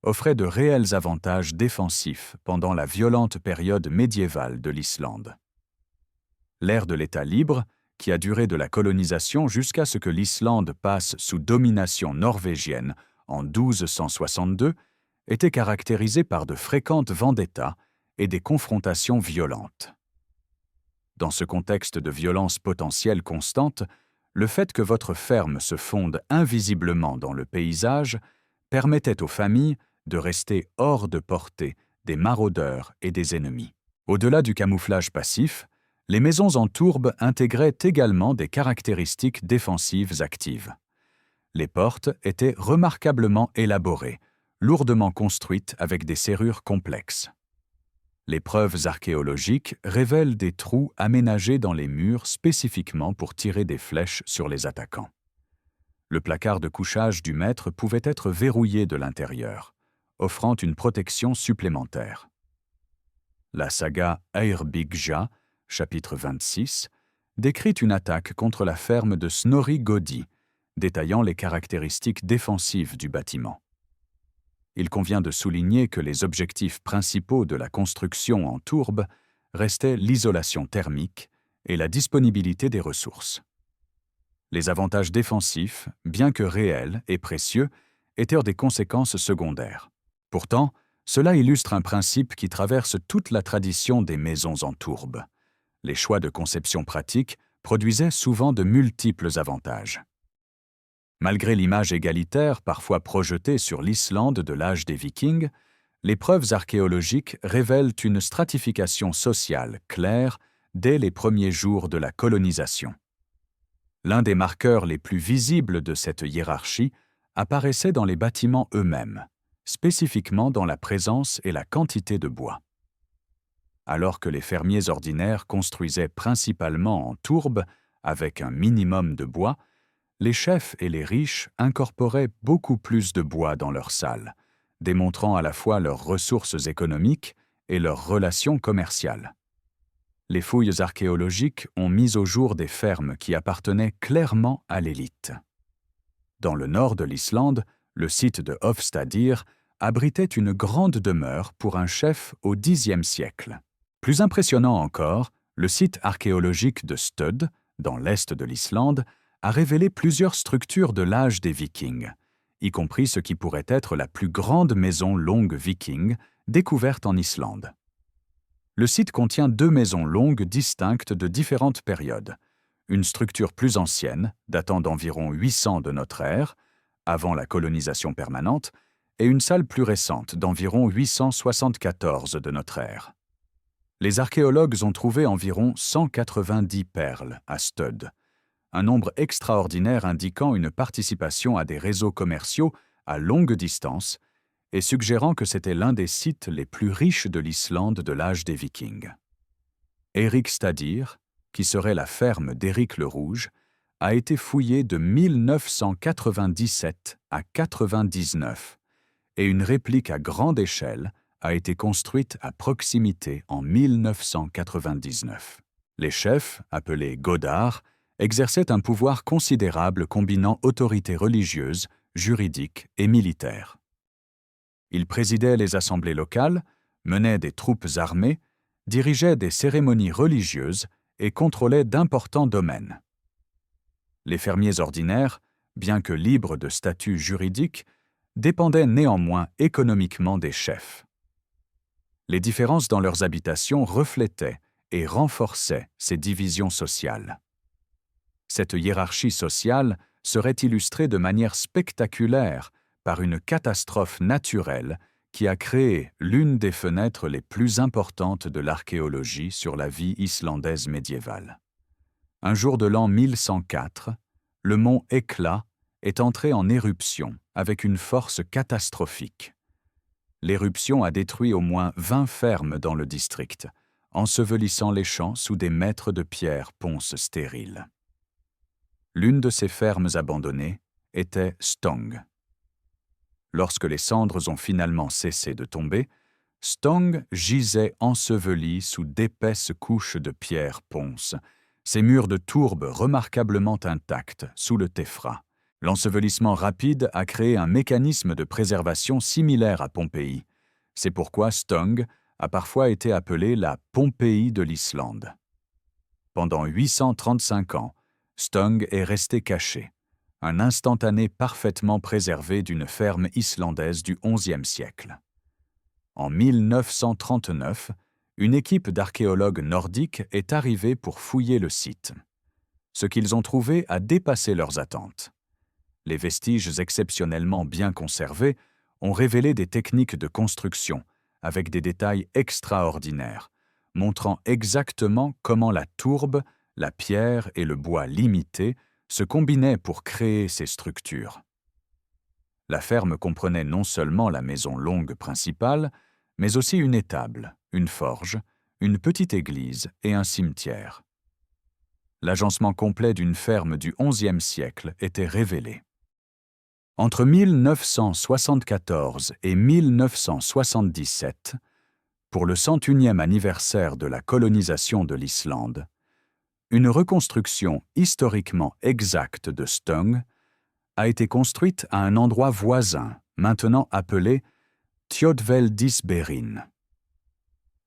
offrait de réels avantages défensifs pendant la violente période médiévale de l'Islande. L'ère de l'État libre, qui a duré de la colonisation jusqu'à ce que l'Islande passe sous domination norvégienne en 1262, était caractérisée par de fréquentes vendettas et des confrontations violentes. Dans ce contexte de violence potentielle constante, le fait que votre ferme se fonde invisiblement dans le paysage permettait aux familles de rester hors de portée des maraudeurs et des ennemis. Au-delà du camouflage passif, les maisons en tourbe intégraient également des caractéristiques défensives actives. Les portes étaient remarquablement élaborées, lourdement construites avec des serrures complexes. Les preuves archéologiques révèlent des trous aménagés dans les murs spécifiquement pour tirer des flèches sur les attaquants. Le placard de couchage du maître pouvait être verrouillé de l'intérieur, offrant une protection supplémentaire. La saga Eyrbyggja, chapitre 26, décrit une attaque contre la ferme de Snorri Goði, détaillant les caractéristiques défensives du bâtiment. Il convient de souligner que les objectifs principaux de la construction en tourbe restaient l'isolation thermique et la disponibilité des ressources. Les avantages défensifs, bien que réels et précieux, étaient des conséquences secondaires. Pourtant, cela illustre un principe qui traverse toute la tradition des maisons en tourbe. Les choix de conception pratique produisaient souvent de multiples avantages. Malgré l'image égalitaire parfois projetée sur l'Islande de l'âge des Vikings, les preuves archéologiques révèlent une stratification sociale claire dès les premiers jours de la colonisation. L'un des marqueurs les plus visibles de cette hiérarchie apparaissait dans les bâtiments eux-mêmes, spécifiquement dans la présence et la quantité de bois. Alors que les fermiers ordinaires construisaient principalement en tourbe avec un minimum de bois, les chefs et les riches incorporaient beaucoup plus de bois dans leurs salles, démontrant à la fois leurs ressources économiques et leurs relations commerciales. Les fouilles archéologiques ont mis au jour des fermes qui appartenaient clairement à l'élite. Dans le nord de l'Islande, le site de Hofstadr abritait une grande demeure pour un chef au Xe siècle. Plus impressionnant encore, le site archéologique de Stöd, dans l'est de l'Islande, a révélé plusieurs structures de l'âge des Vikings, y compris ce qui pourrait être la plus grande maison longue viking découverte en Islande. Le site contient 2 maisons longues distinctes de différentes périodes, une structure plus ancienne, datant d'environ 800 de notre ère, avant la colonisation permanente, et une salle plus récente d'environ 874 de notre ère. Les archéologues ont trouvé environ 190 perles à Stöd, un nombre extraordinaire indiquant une participation à des réseaux commerciaux à longue distance et suggérant que c'était l'un des sites les plus riches de l'Islande de l'âge des Vikings. Erikstadir, qui serait la ferme d'Éric le Rouge, a été fouillé de 1997 à 99 et une réplique à grande échelle a été construite à proximité en 1999. Les chefs, appelés Godard, exerçaient un pouvoir considérable combinant autorité religieuse, juridique et militaire. Ils présidaient les assemblées locales, menaient des troupes armées, dirigeaient des cérémonies religieuses et contrôlaient d'importants domaines. Les fermiers ordinaires, bien que libres de statut juridique, dépendaient néanmoins économiquement des chefs. Les différences dans leurs habitations reflétaient et renforçaient ces divisions sociales. Cette hiérarchie sociale serait illustrée de manière spectaculaire par une catastrophe naturelle qui a créé l'une des fenêtres les plus importantes de l'archéologie sur la vie islandaise médiévale. Un jour de l'an 1104, le mont Hekla est entré en éruption avec une force catastrophique. L'éruption a détruit au moins 20 fermes dans le district, ensevelissant les champs sous des mètres de pierre ponce stériles. L'une de ces fermes abandonnées était Stong. Lorsque les cendres ont finalement cessé de tomber, Stong gisait enseveli sous d'épaisses couches de pierre ponce, ses murs de tourbe remarquablement intacts sous le téphra. L'ensevelissement rapide a créé un mécanisme de préservation similaire à Pompéi. C'est pourquoi Stong a parfois été appelée la Pompéi de l'Islande. Pendant 835 ans, Stong est resté caché, un instantané parfaitement préservé d'une ferme islandaise du XIe siècle. En 1939, une équipe d'archéologues nordiques est arrivée pour fouiller le site. Ce qu'ils ont trouvé a dépassé leurs attentes. Les vestiges exceptionnellement bien conservés ont révélé des techniques de construction avec des détails extraordinaires, montrant exactement comment la tourbe, la pierre et le bois limité se combinaient pour créer ces structures. La ferme comprenait non seulement la maison longue principale, mais aussi une étable, une forge, une petite église et un cimetière. L'agencement complet d'une ferme du XIe siècle était révélé. Entre 1974 et 1977, pour le 101e anniversaire de la colonisation de l'Islande, une reconstruction historiquement exacte de Stong a été construite à un endroit voisin, maintenant appelé Thjodveldisberin.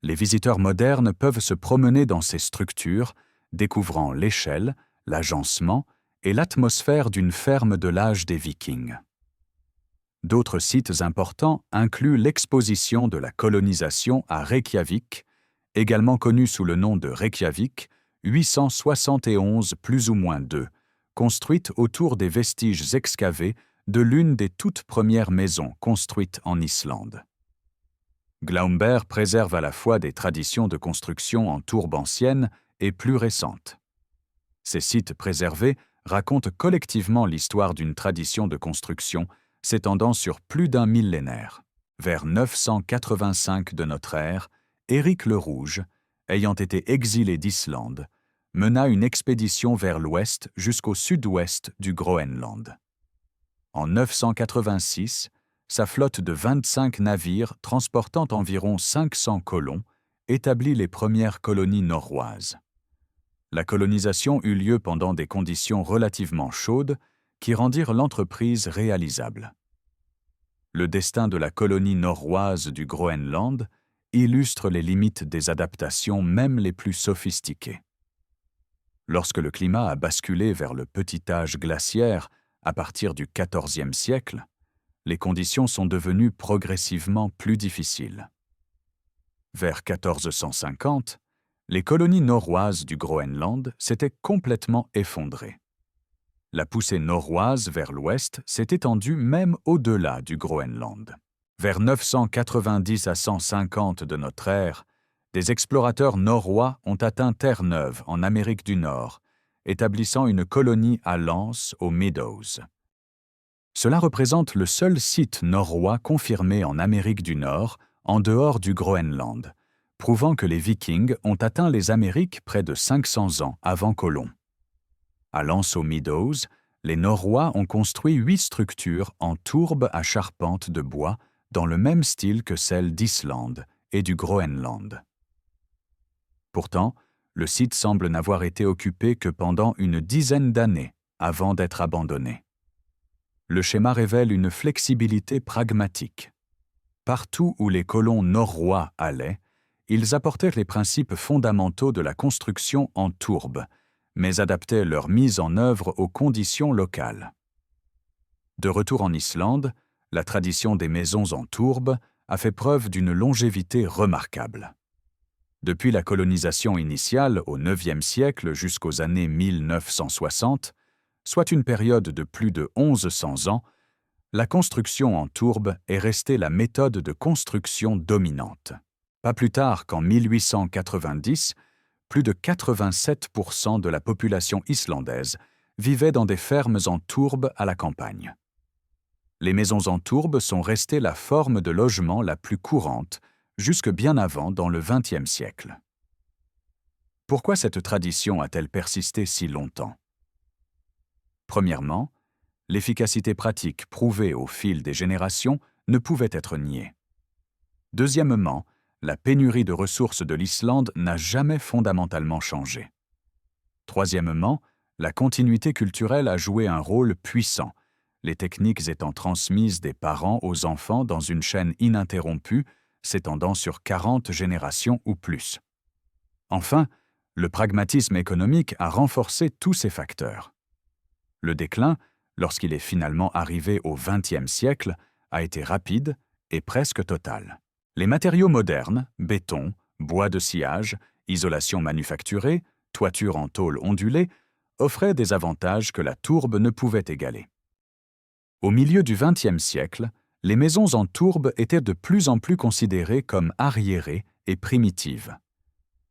Les visiteurs modernes peuvent se promener dans ces structures, découvrant l'échelle, l'agencement et l'atmosphère d'une ferme de l'âge des Vikings. D'autres sites importants incluent l'exposition de la colonisation à Reykjavik, également connue sous le nom de Reykjavik 871 plus ou moins 2, construite autour des vestiges excavés de l'une des toutes premières maisons construites en Islande. Glaumberg préserve à la fois des traditions de construction en tourbe ancienne et plus récentes. Ces sites préservés racontent collectivement l'histoire d'une tradition de construction s'étendant sur plus d'un millénaire. Vers 985 de notre ère, Éric le Rouge, ayant été exilé d'Islande, mena une expédition vers l'ouest jusqu'au sud-ouest du Groenland. En 986, sa flotte de 25 navires transportant environ 500 colons établit les premières colonies norroises. La colonisation eut lieu pendant des conditions relativement chaudes qui rendirent l'entreprise réalisable. Le destin de la colonie norroise du Groenland illustre les limites des adaptations même les plus sophistiquées. Lorsque le climat a basculé vers le petit âge glaciaire à partir du XIVe siècle, les conditions sont devenues progressivement plus difficiles. Vers 1450, les colonies norroises du Groenland s'étaient complètement effondrées. La poussée norroise vers l'ouest s'est étendue même au-delà du Groenland. Vers 990 à 150 de notre ère, des explorateurs norrois ont atteint Terre-Neuve en Amérique du Nord, établissant une colonie à Lance aux Meadows. Cela représente le seul site norrois confirmé en Amérique du Nord, en dehors du Groenland, prouvant que les Vikings ont atteint les Amériques près de 500 ans avant Colomb. À Lanceau Meadows, les Norrois ont construit 8 structures en tourbe à charpente de bois dans le même style que celles d'Islande et du Groenland. Pourtant, le site semble n'avoir été occupé que pendant une dizaine d'années avant d'être abandonné. Le schéma révèle une flexibilité pragmatique. Partout où les colons norrois allaient, ils apportèrent les principes fondamentaux de la construction en tourbe, mais adaptaient leur mise en œuvre aux conditions locales. De retour en Islande, la tradition des maisons en tourbe a fait preuve d'une longévité remarquable. Depuis la colonisation initiale au IXe siècle jusqu'aux années 1960, soit une période de plus de 1100 ans, la construction en tourbe est restée la méthode de construction dominante. Pas plus tard qu'en 1890, plus de 87% de la population islandaise vivait dans des fermes en tourbe à la campagne. Les maisons en tourbe sont restées la forme de logement la plus courante, jusque bien avant dans le XXe siècle. Pourquoi cette tradition a-t-elle persisté si longtemps? Premièrement, l'efficacité pratique prouvée au fil des générations ne pouvait être niée. Deuxièmement, la pénurie de ressources de l'Islande n'a jamais fondamentalement changé. Troisièmement, la continuité culturelle a joué un rôle puissant, les techniques étant transmises des parents aux enfants dans une chaîne ininterrompue s'étendant sur 40 générations ou plus. Enfin, le pragmatisme économique a renforcé tous ces facteurs. Le déclin, lorsqu'il est finalement arrivé au XXe siècle, a été rapide et presque total. Les matériaux modernes, béton, bois de sciage, isolation manufacturée, toiture en tôle ondulée, offraient des avantages que la tourbe ne pouvait égaler. Au milieu du XXe siècle, les maisons en tourbe étaient de plus en plus considérées comme arriérées et primitives.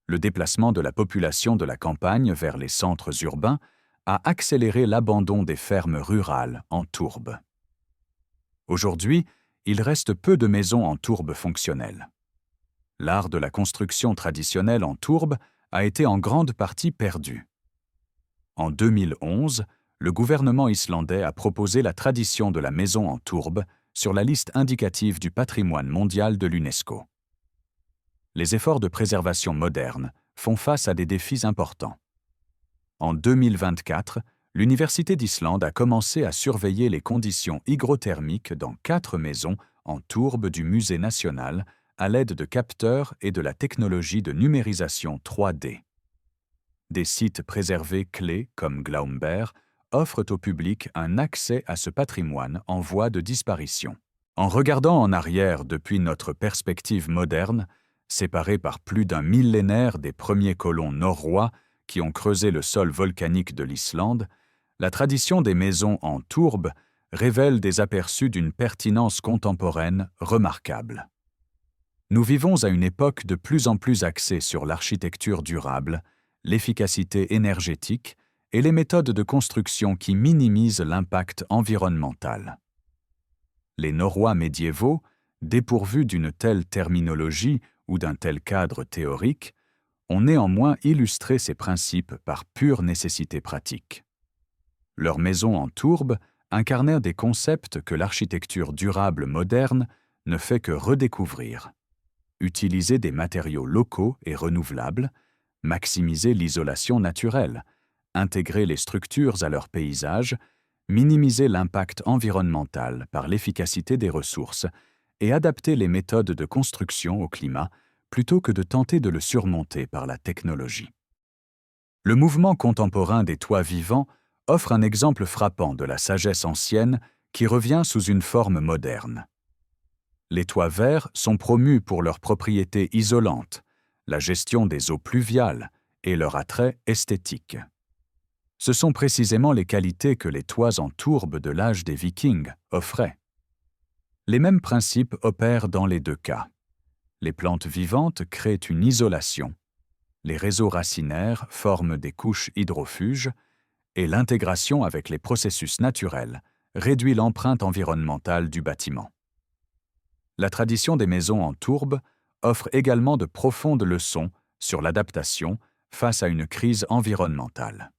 Le déplacement de la population de la campagne vers les centres urbains a accéléré l'abandon des fermes rurales en tourbe. Aujourd'hui, il reste peu de maisons en tourbe fonctionnelles. L'art de la construction traditionnelle en tourbe a été en grande partie perdu. En 2011, le gouvernement islandais a proposé la tradition de la maison en tourbe sur la liste indicative du patrimoine mondial de l'UNESCO. Les efforts de préservation modernes font face à des défis importants. En 2024, l'Université d'Islande a commencé à surveiller les conditions hygrothermiques dans 4 maisons en tourbe du Musée national à l'aide de capteurs et de la technologie de numérisation 3D. Des sites préservés clés comme Glaumbær offrent au public un accès à ce patrimoine en voie de disparition. En regardant en arrière depuis notre perspective moderne, séparés par plus d'un millénaire des premiers colons norrois qui ont creusé le sol volcanique de l'Islande, la tradition des maisons en tourbe révèle des aperçus d'une pertinence contemporaine remarquable. Nous vivons à une époque de plus en plus axée sur l'architecture durable, l'efficacité énergétique et les méthodes de construction qui minimisent l'impact environnemental. Les Norrois médiévaux, dépourvus d'une telle terminologie ou d'un tel cadre théorique, ont néanmoins illustré ces principes par pure nécessité pratique. Leurs maisons en tourbe incarnèrent des concepts que l'architecture durable moderne ne fait que redécouvrir. Utiliser des matériaux locaux et renouvelables, maximiser l'isolation naturelle, intégrer les structures à leur paysage, minimiser l'impact environnemental par l'efficacité des ressources et adapter les méthodes de construction au climat plutôt que de tenter de le surmonter par la technologie. Le mouvement contemporain des toits vivants offre un exemple frappant de la sagesse ancienne qui revient sous une forme moderne. Les toits verts sont promus pour leurs propriétés isolantes, la gestion des eaux pluviales et leur attrait esthétique. Ce sont précisément les qualités que les toits en tourbe de l'âge des Vikings offraient. Les mêmes principes opèrent dans les deux cas. Les plantes vivantes créent une isolation, les réseaux racinaires forment des couches hydrofuges et l'intégration avec les processus naturels réduit l'empreinte environnementale du bâtiment. La tradition des maisons en tourbe offre également de profondes leçons sur l'adaptation face à une crise environnementale.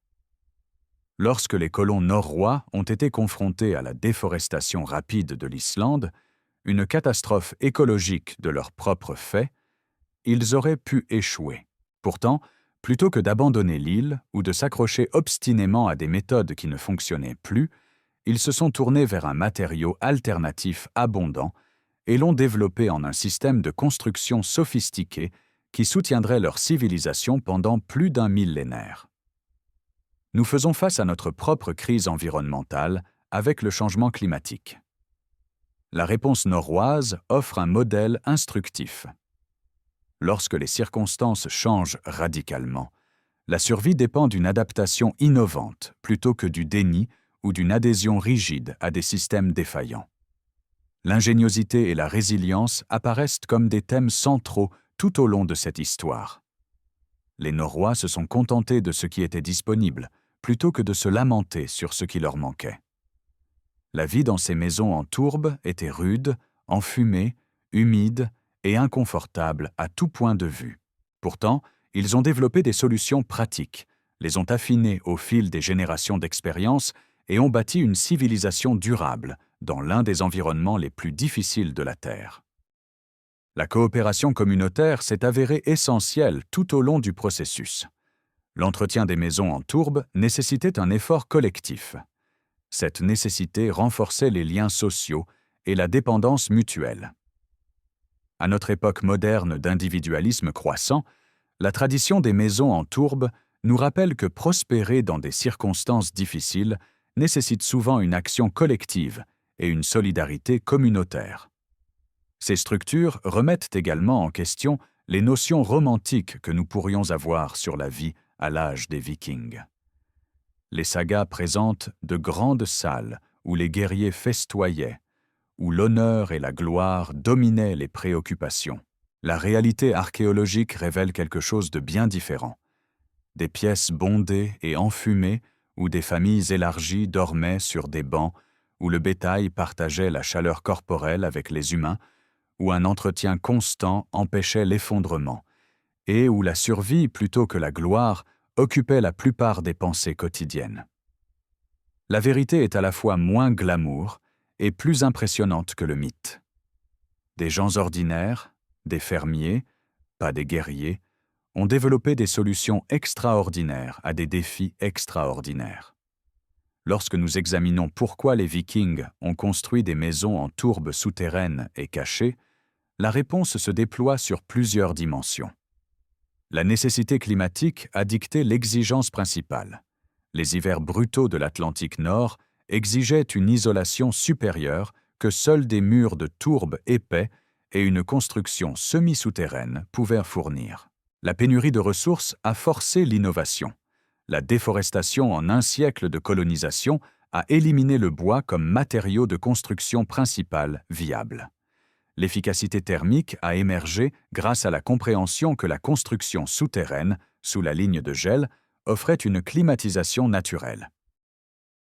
Lorsque les colons norrois ont été confrontés à la déforestation rapide de l'Islande, une catastrophe écologique de leur propre fait, ils auraient pu échouer. Pourtant, plutôt que d'abandonner l'île ou de s'accrocher obstinément à des méthodes qui ne fonctionnaient plus, ils se sont tournés vers un matériau alternatif abondant et l'ont développé en un système de construction sophistiqué qui soutiendrait leur civilisation pendant plus d'un millénaire. Nous faisons face à notre propre crise environnementale avec le changement climatique. La réponse norroise offre un modèle instructif. Lorsque les circonstances changent radicalement, la survie dépend d'une adaptation innovante plutôt que du déni ou d'une adhésion rigide à des systèmes défaillants. L'ingéniosité et la résilience apparaissent comme des thèmes centraux tout au long de cette histoire. Les Norrois se sont contentés de ce qui était disponible, plutôt que de se lamenter sur ce qui leur manquait. La vie dans ces maisons en tourbe était rude, enfumée, humide et inconfortable à tout point de vue. Pourtant, ils ont développé des solutions pratiques, les ont affinées au fil des générations d'expérience et ont bâti une civilisation durable dans l'un des environnements les plus difficiles de la Terre. La coopération communautaire s'est avérée essentielle tout au long du processus. L'entretien des maisons en tourbe nécessitait un effort collectif. Cette nécessité renforçait les liens sociaux et la dépendance mutuelle. À notre époque moderne d'individualisme croissant, la tradition des maisons en tourbe nous rappelle que prospérer dans des circonstances difficiles nécessite souvent une action collective et une solidarité communautaire. Ces structures remettent également en question les notions romantiques que nous pourrions avoir sur la vie à l'âge des Vikings. Les sagas présentent de grandes salles où les guerriers festoyaient, où l'honneur et la gloire dominaient les préoccupations. La réalité archéologique révèle quelque chose de bien différent. Des pièces bondées et enfumées où des familles élargies dormaient sur des bancs, où le bétail partageait la chaleur corporelle avec les humains, où un entretien constant empêchait l'effondrement, et où la survie plutôt que la gloire occupait la plupart des pensées quotidiennes. La vérité est à la fois moins glamour et plus impressionnante que le mythe. Des gens ordinaires, des fermiers, pas des guerriers, ont développé des solutions extraordinaires à des défis extraordinaires. Lorsque nous examinons pourquoi les Vikings ont construit des maisons en tourbe souterraines et cachées, la réponse se déploie sur plusieurs dimensions. La nécessité climatique a dicté l'exigence principale. Les hivers brutaux de l'Atlantique Nord exigeaient une isolation supérieure que seuls des murs de tourbe épais et une construction semi-souterraine pouvaient fournir. La pénurie de ressources a forcé l'innovation. La déforestation en un siècle de colonisation a éliminé le bois comme matériau de construction principal viable. L'efficacité thermique a émergé grâce à la compréhension que la construction souterraine, sous la ligne de gel, offrait une climatisation naturelle.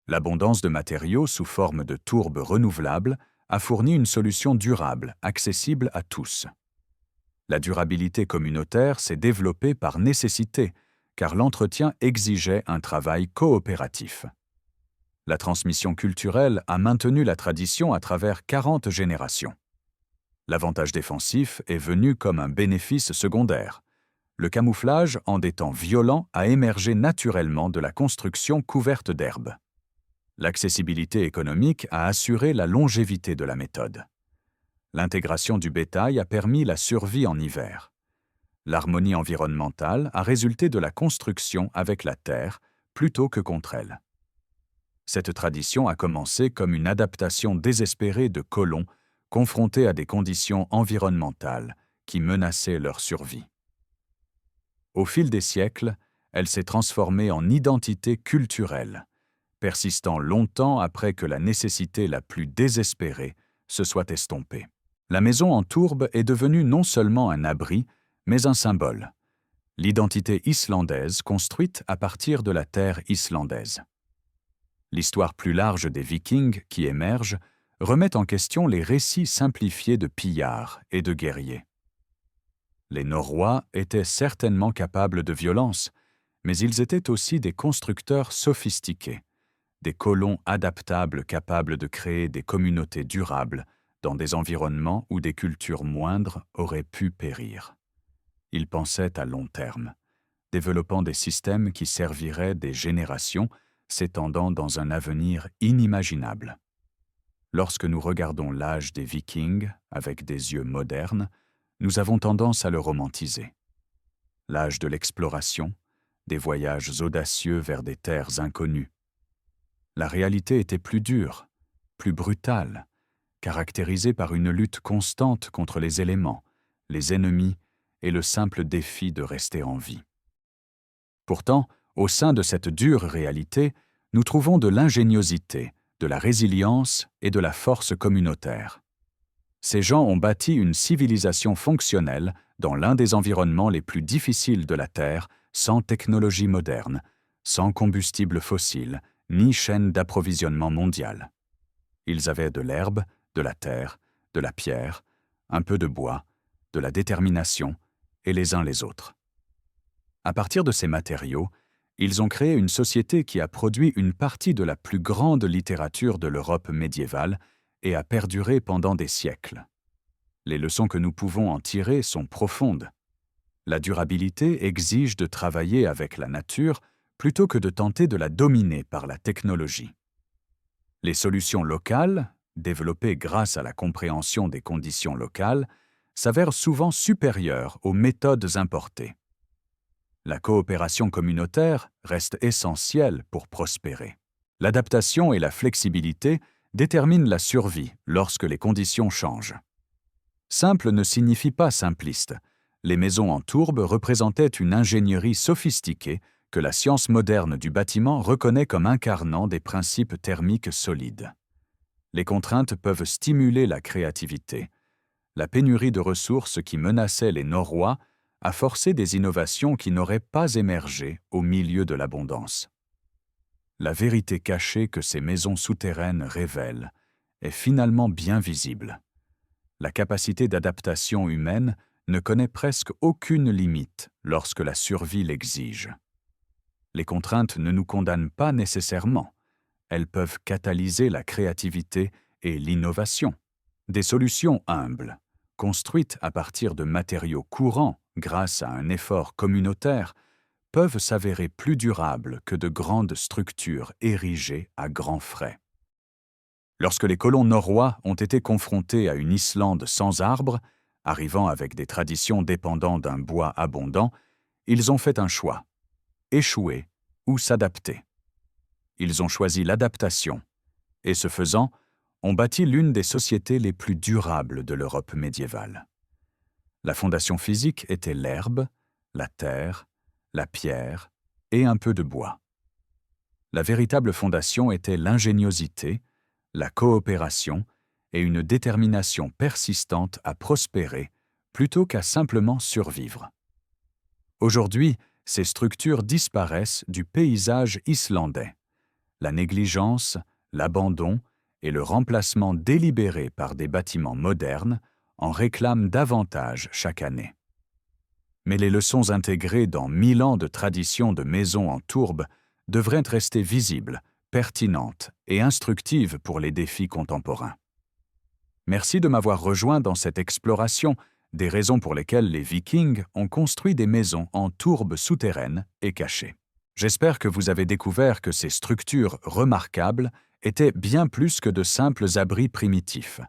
L'abondance de matériaux sous forme de tourbes renouvelables a fourni une solution durable, accessible à tous. La durabilité communautaire s'est développée par nécessité, car l'entretien exigeait un travail coopératif. La transmission culturelle a maintenu la tradition à travers 40 générations. L'avantage défensif est venu comme un bénéfice secondaire. Le camouflage, en des temps violents, a émergé naturellement de la construction couverte d'herbe. L'accessibilité économique a assuré la longévité de la méthode. L'intégration du bétail a permis la survie en hiver. L'harmonie environnementale a résulté de la construction avec la terre plutôt que contre elle. Cette tradition a commencé comme une adaptation désespérée de colons confrontés à des conditions environnementales qui menaçaient leur survie. Au fil des siècles, elle s'est transformée en identité culturelle, persistant longtemps après que la nécessité la plus désespérée se soit estompée. La maison en tourbe est devenue non seulement un abri, mais un symbole. L'identité islandaise construite à partir de la terre islandaise. L'histoire plus large des Vikings qui émerge remet en question les récits simplifiés de pillards et de guerriers. Les Norrois étaient certainement capables de violence, mais ils étaient aussi des constructeurs sophistiqués, des colons adaptables capables de créer des communautés durables dans des environnements où des cultures moindres auraient pu périr. Ils pensaient à long terme, développant des systèmes qui serviraient des générations, s'étendant dans un avenir inimaginable. Lorsque nous regardons l'âge des Vikings avec des yeux modernes, nous avons tendance à le romantiser. L'âge de l'exploration, des voyages audacieux vers des terres inconnues. La réalité était plus dure, plus brutale, caractérisée par une lutte constante contre les éléments, les ennemis et le simple défi de rester en vie. Pourtant, au sein de cette dure réalité, nous trouvons de l'ingéniosité, de la résilience et de la force communautaire. Ces gens ont bâti une civilisation fonctionnelle dans l'un des environnements les plus difficiles de la Terre, sans technologie moderne, sans combustible fossile, ni chaîne d'approvisionnement mondiale. Ils avaient de l'herbe, de la terre, de la pierre, un peu de bois, de la détermination, et les uns les autres. À partir de ces matériaux, ils ont créé une société qui a produit une partie de la plus grande littérature de l'Europe médiévale et a perduré pendant des siècles. Les leçons que nous pouvons en tirer sont profondes. La durabilité exige de travailler avec la nature plutôt que de tenter de la dominer par la technologie. Les solutions locales, développées grâce à la compréhension des conditions locales, s'avèrent souvent supérieures aux méthodes importées. La coopération communautaire reste essentielle pour prospérer. L'adaptation et la flexibilité déterminent la survie lorsque les conditions changent. Simple ne signifie pas simpliste. Les maisons en tourbe représentaient une ingénierie sophistiquée que la science moderne du bâtiment reconnaît comme incarnant des principes thermiques solides. Les contraintes peuvent stimuler la créativité. La pénurie de ressources qui menaçait les Norrois a forcé des innovations qui n'auraient pas émergé au milieu de l'abondance. La vérité cachée que ces maisons souterraines révèlent est finalement bien visible. La capacité d'adaptation humaine ne connaît presque aucune limite lorsque la survie l'exige. Les contraintes ne nous condamnent pas nécessairement. Elles peuvent catalyser la créativité et l'innovation. Des solutions humbles, construites à partir de matériaux courants grâce à un effort communautaire, peuvent s'avérer plus durables que de grandes structures érigées à grands frais. Lorsque les colons norrois ont été confrontés à une Islande sans arbres, arrivant avec des traditions dépendant d'un bois abondant, ils ont fait un choix: échouer ou s'adapter. Ils ont choisi l'adaptation, et ce faisant, ont bâti l'une des sociétés les plus durables de l'Europe médiévale. La fondation physique était l'herbe, la terre, la pierre et un peu de bois. La véritable fondation était l'ingéniosité, la coopération et une détermination persistante à prospérer plutôt qu'à simplement survivre. Aujourd'hui, ces structures disparaissent du paysage islandais. La négligence, l'abandon et le remplacement délibéré par des bâtiments modernes en réclament davantage chaque année. Mais les leçons intégrées dans 1000 ans de tradition de maisons en tourbe devraient rester visibles, pertinentes et instructives pour les défis contemporains. Merci de m'avoir rejoint dans cette exploration des raisons pour lesquelles les Vikings ont construit des maisons en tourbe souterraines et cachées. J'espère que vous avez découvert que ces structures remarquables étaient bien plus que de simples abris primitifs.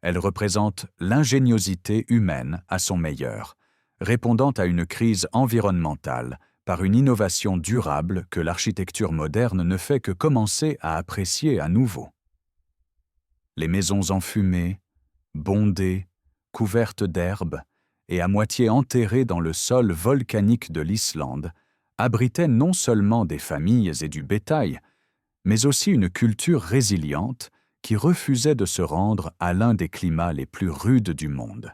Elles représentent l'ingéniosité humaine à son meilleur, répondant à une crise environnementale par une innovation durable que l'architecture moderne ne fait que commencer à apprécier à nouveau. Les maisons enfumées, bondées, couvertes d'herbe et à moitié enterrées dans le sol volcanique de l'Islande abritaient non seulement des familles et du bétail, mais aussi une culture résiliente qui refusait de se rendre à l'un des climats les plus rudes du monde.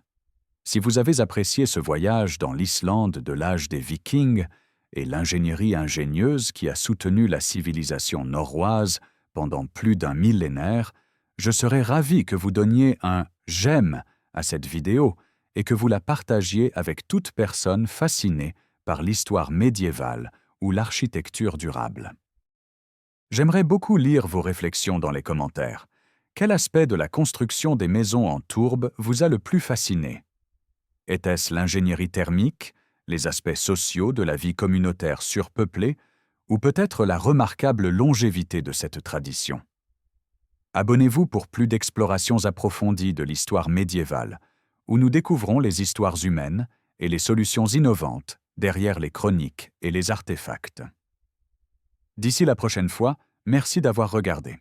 Si vous avez apprécié ce voyage dans l'Islande de l'âge des Vikings et l'ingénierie ingénieuse qui a soutenu la civilisation norroise pendant plus d'un millénaire, je serais ravi que vous donniez un « j'aime » à cette vidéo et que vous la partagiez avec toute personne fascinée par l'histoire médiévale ou l'architecture durable. J'aimerais beaucoup lire vos réflexions dans les commentaires. Quel aspect de la construction des maisons en tourbe vous a le plus fasciné? Était-ce l'ingénierie thermique, les aspects sociaux de la vie communautaire surpeuplée, ou peut-être la remarquable longévité de cette tradition? Abonnez-vous pour plus d'explorations approfondies de l'histoire médiévale, où nous découvrons les histoires humaines et les solutions innovantes derrière les chroniques et les artefacts. D'ici la prochaine fois, merci d'avoir regardé.